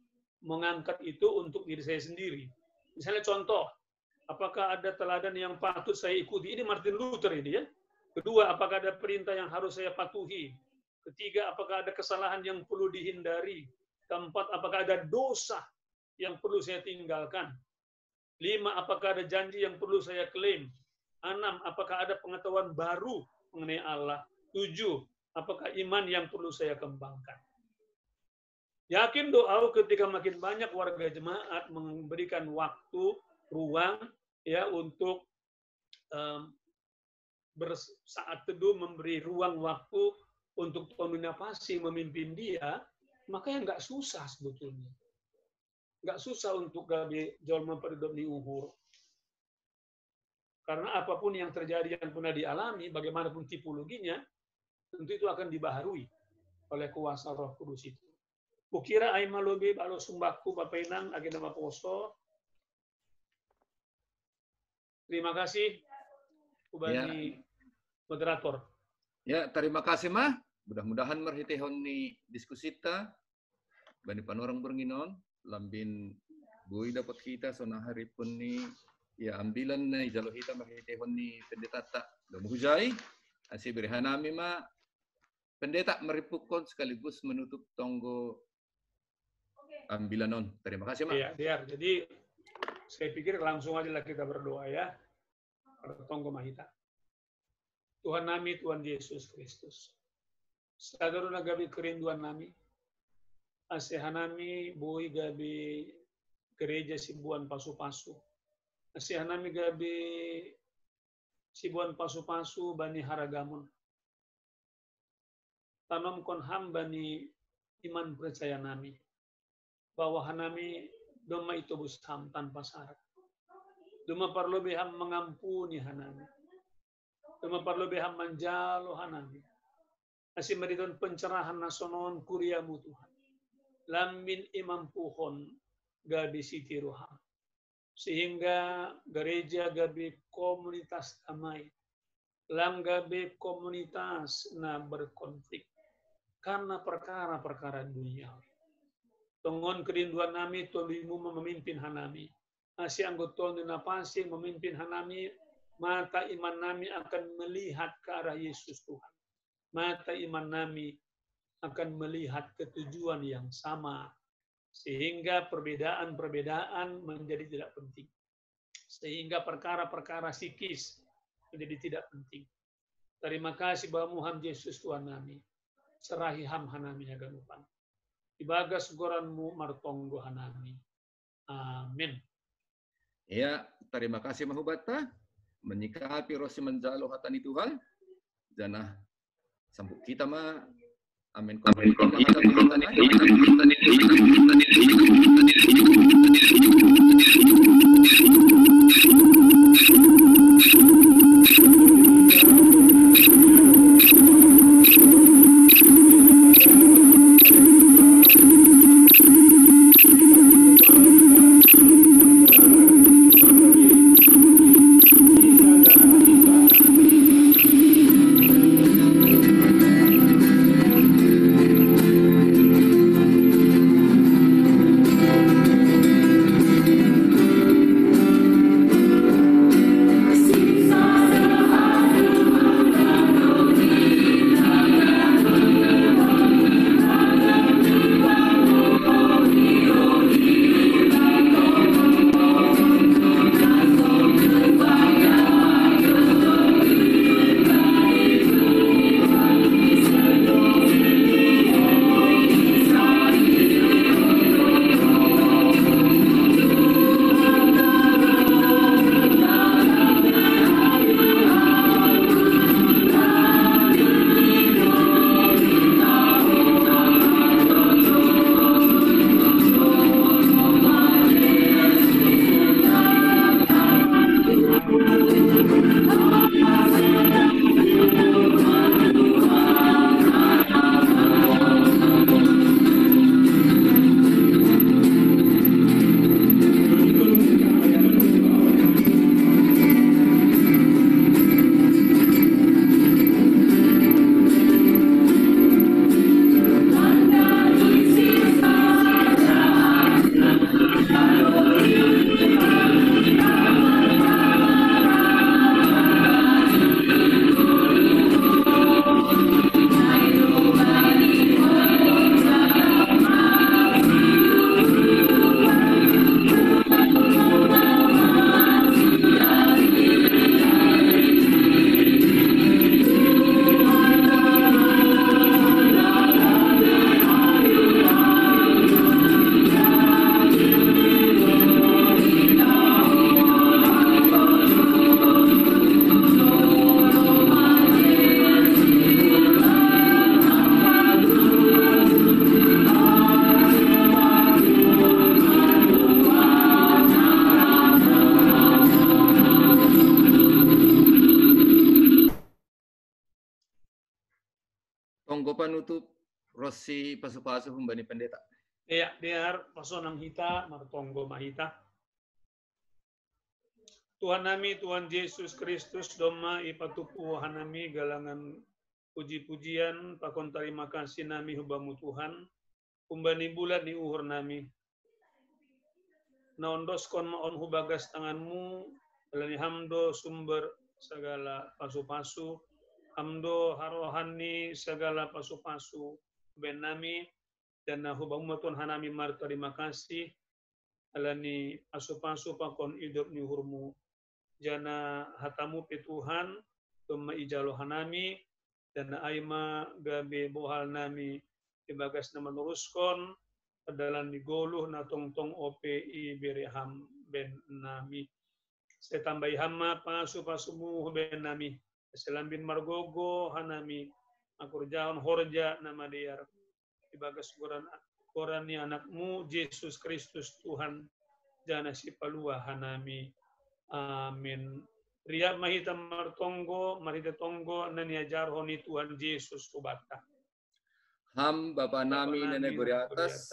mengangkat itu untuk diri saya sendiri. Misalnya contoh, apakah ada teladan yang patut saya ikuti? Ini Martin Luther ini ya. Kedua, apakah ada perintah yang harus saya patuhi? Ketiga, apakah ada kesalahan yang perlu dihindari? Keempat, apakah ada dosa yang perlu saya tinggalkan? 5, apakah ada janji yang perlu saya klaim? 6, apakah ada pengetahuan baru mengenai Allah? 7, apakah iman yang perlu saya kembangkan? Yakin doa ketika makin banyak warga jemaat memberikan waktu, ruang ya untuk bersaat teduh, memberi ruang waktu untuk Tuhan Nafasi memimpin dia, maka yang nggak susah sebetulnya. Nggak susah untuk gabe jual memperhidup di uhur. Karena apapun yang terjadi yang pernah dialami, bagaimanapun tipologinya, tentu itu akan dibaharui oleh kuasa Roh Kudus itu. Bukira aima lobe balo sumbaku Bapak Inang agenda Maposo. Terima kasih Ubani moderator. Ya, terima kasih mah. Mudah-mudahan merhitihon ni diskusi kita. Bani panorang bernginon, lambin bui dapat kita sona hari pun ni ya ambilan na jalo kita merhitihon ni pendeta tak domuhujai. Asih berihanami mah pendeta meripukon sekaligus menutup tonggo ambilan non. Terima kasih mah. Iya, biar. Jadi saya pikir langsung aja lah kita berdoa ya. Tonggo mahita. Tuhan nami, Tuhan Yesus Kristus. Sadaruna gabi kerinduan nami. Asehan nami, boi gabi gereja Sibuan Pasu-Pasu. Asehan nami gabi Sibuan Pasu-Pasu bani Haragamun. Tanam kon ham bani iman percaya nami. Bahwa hanami doma itu busham tanpa syarat. Doma parlobeham mengampuni hanami. Doma parlobeham manjalo hanami. Asim meriton pencerahan nasonon kuriamu Tuhan. Lambin imam puhon gabi siti roham. Sehingga gereja gabi komunitas damai. Lam gabi komunitas na berkonflik. Karena perkara-perkara dunia. Tongon kerinduan nami, tolimu memimpin hanami. Asi anggoton Nafasi memimpin hanami, mata iman nami akan melihat ke arah Yesus Tuhan. Mata iman nami akan melihat ketujuan yang sama. Sehingga perbedaan-perbedaan menjadi tidak penting. Sehingga perkara-perkara psikis menjadi tidak penting. Terima kasih bahwa Muhammad Yesus Tuhan nami. Serahi ham hanami aganupan. Ibagas goranmu martonggo hanami. Amin. Ya, terima kasih mahubata. Menyikapi rosi menjalo hatani Tuhan. Janah sambut kita mah. Amin. monggo panutup Rosi pasu-pasu humbani pendeta. Iya, biar pasonang hita, martonggo mahita. Tuhan nami, Tuhan Yesus Kristus, doma ipatupu hanami galangan puji-pujian, pakon terima kasih nami hubamu Tuhan, umbani bulan di uhur nami. Naondoskon maon hubagas tanganmu, balani hamdo sumber segala pasu-pasu, hamdo harohani segala pasu-pasu, ben nami, dan hubamu Tuhan hanami mar terima kasih, alani pasu-pasu pakon hidup ni uhurmu. Jana hatamu pe Tuhan, tuma ijalo hanami, dan aima gabe bohal nami, ibagas na meneruskan, adalah digoluh na tong-tong OPI bereham ben nami. Saya tambahi hama pasu-pasumu ben nami. Selambin margogo hanami, akur jaon horja nama dia. Ibagas koran ni anakmu, Yesus Kristus Tuhan, jana si palua hanami. Amin. Ria mahita martonggo, marita tonggo, naniajar honi Tuhan Yesus ubata. Ham Bapa nami nenek gori atas,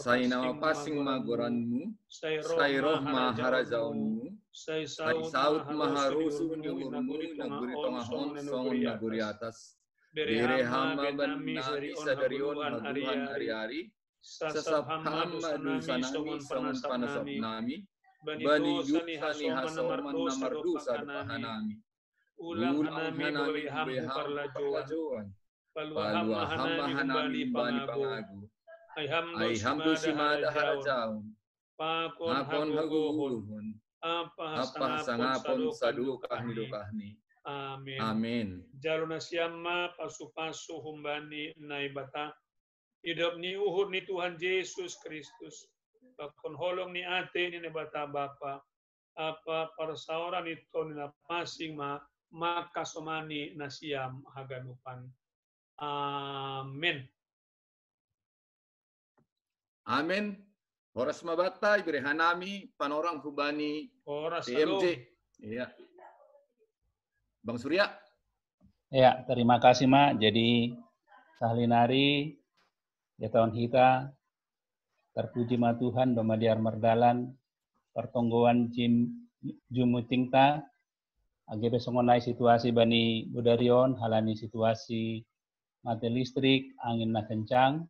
saya nama pasing magoranmu, saya roh maharajaunmu, saya saut maharusu nyumurmu, naguri tongahon songon naguri atas. Bere hama benami sadarion haguhan hari-hari, sesap hama dusanami songon panasop nami, bani yusani hasoman namardu sadupahanami. Ulang hanami beri hamu parlajoan. Palua hamba hanami bani pangagu. Ay hamdu simada harajaun. Pakon haguhun. Apa sangapon sadukahni. Amin. Amin. Jaluna siama pasu-pasu humbani naibata. Hidup ni uhur ni Tuhan Yesus Kristus. Pakon holong ni ate ni nebata Bapa. Apa persauran itu ni masing makasomani nasiam haganupan. Amin. Amin. Horas mabata ibere hanami panorang hubani Horas TMJ. Iya. Bang Surya. Ya, terima kasih Mak. Jadi sahlinari ya tahun kita terpuji ma Tuhan domadiar merdalan pertonggoan jumutingta age besongonai situasi bani budarion halani situasi mati listrik, angin na kencang,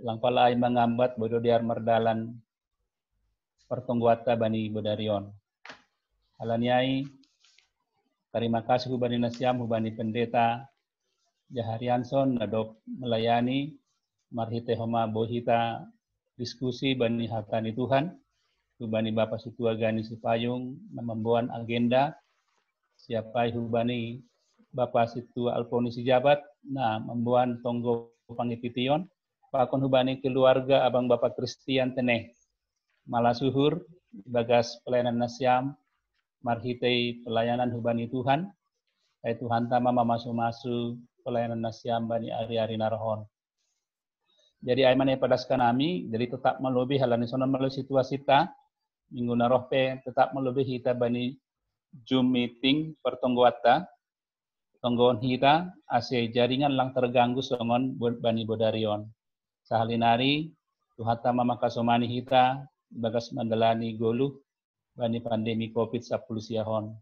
lang palay mengambat bodo diar merdalan pertongguata bani bodarion. Halaniai, terima kasih hubani nasiam, hubani pendeta, Jaharianson, nadop melayani, marhite homa bohita, diskusi bani hatani Tuhan, hubani Bapak Situa Gani Sipayung, membuat agenda, siapa hubani Bapak Situa Alponi Sijabat, nah membuat tonggo pangitition, pakon hubani keluarga abang Bapak Kristian Teneh, malasuhur, bagas pelayanan nasiam, marhitei pelayanan hubani Tuhan, yaitu hantama masu-masu pelayanan nasiam bani ari-ari narahon. Jadi aimane padaskan kami, jadi tetap melebihi halani sonon melalui situasi ta, minggu narohpe tetap melebihi kita bani Zoom meeting pertonggoata, tonggoon hita, ase jaringan lang terganggu songon bani bodarion. Sahalinari, tuhata mamakasomani hita, bagas mandalani goluh, bani pandemi COVID-19 siahon.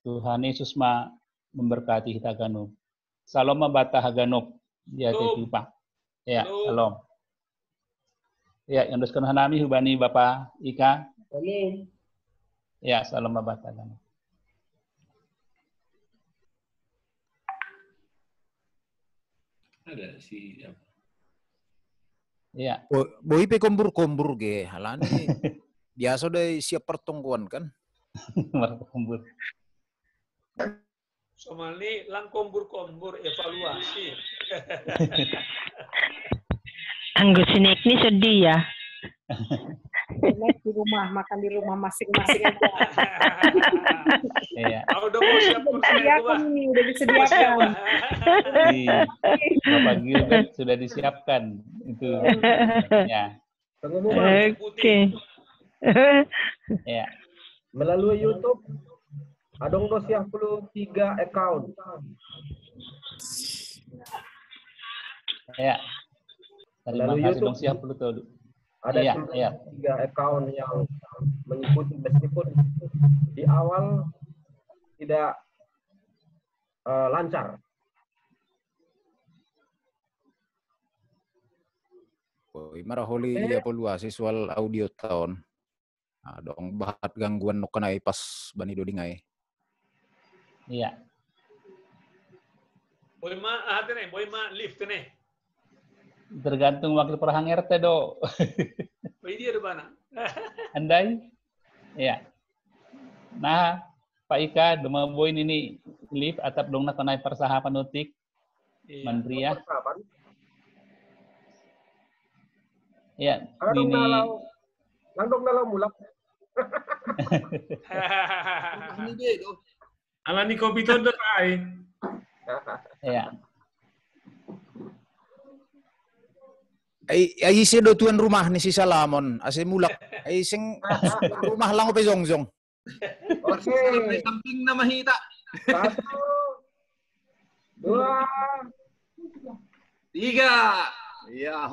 Tuhan Yesus memberkati hita ganuk. Salam mabata haganuk, ya tetupa. Ya, salam. Ya, yang doskan hanami hubani Bapak Ika. Amin. Ya, salam mabata ganuk. Ada si apa? Ya. Boi pe kombur-kombur ge halani. Biasa deh siap pertongguan kan. Kombur. Somali lang kombur-kombur evaluasi. Anggo sinek ini sedih ya. Sinek di rumah, makan di rumah masing-masing aja. Iya. Udah mau siap disediakan nih, udah disediakan. Bapak Gilbert sudah disiapkan itu. Ya. Oke. Ya. Melalui YouTube ada 23 account. Ya. Terima Melalui kasih YouTube dong siap Pluto. ada Iya, 93 account yang mengikuti meskipun di awal tidak lancar. Maraholi dia pelua siswal audio tahun. Dong bahat gangguan no kanai pas bani dodingai. Iya. Boy ma lift nih. Tergantung wakil perahang RT do. Boy dia ada mana? Andai. Iya. Nah, Pak Ika, doma boy ini lift atap dong na kanai persahapan utik. Mandria. Ya, ini Langdong dalam mulak. Ini dia tuh. Alani kopi tondo kai. Ya. Ai se do tuan rumah ni si Salamon, ase mulak. Ai sing rumah lang ope zongjong. Oke. Di samping nama hita. 1, 2, 3. Ya.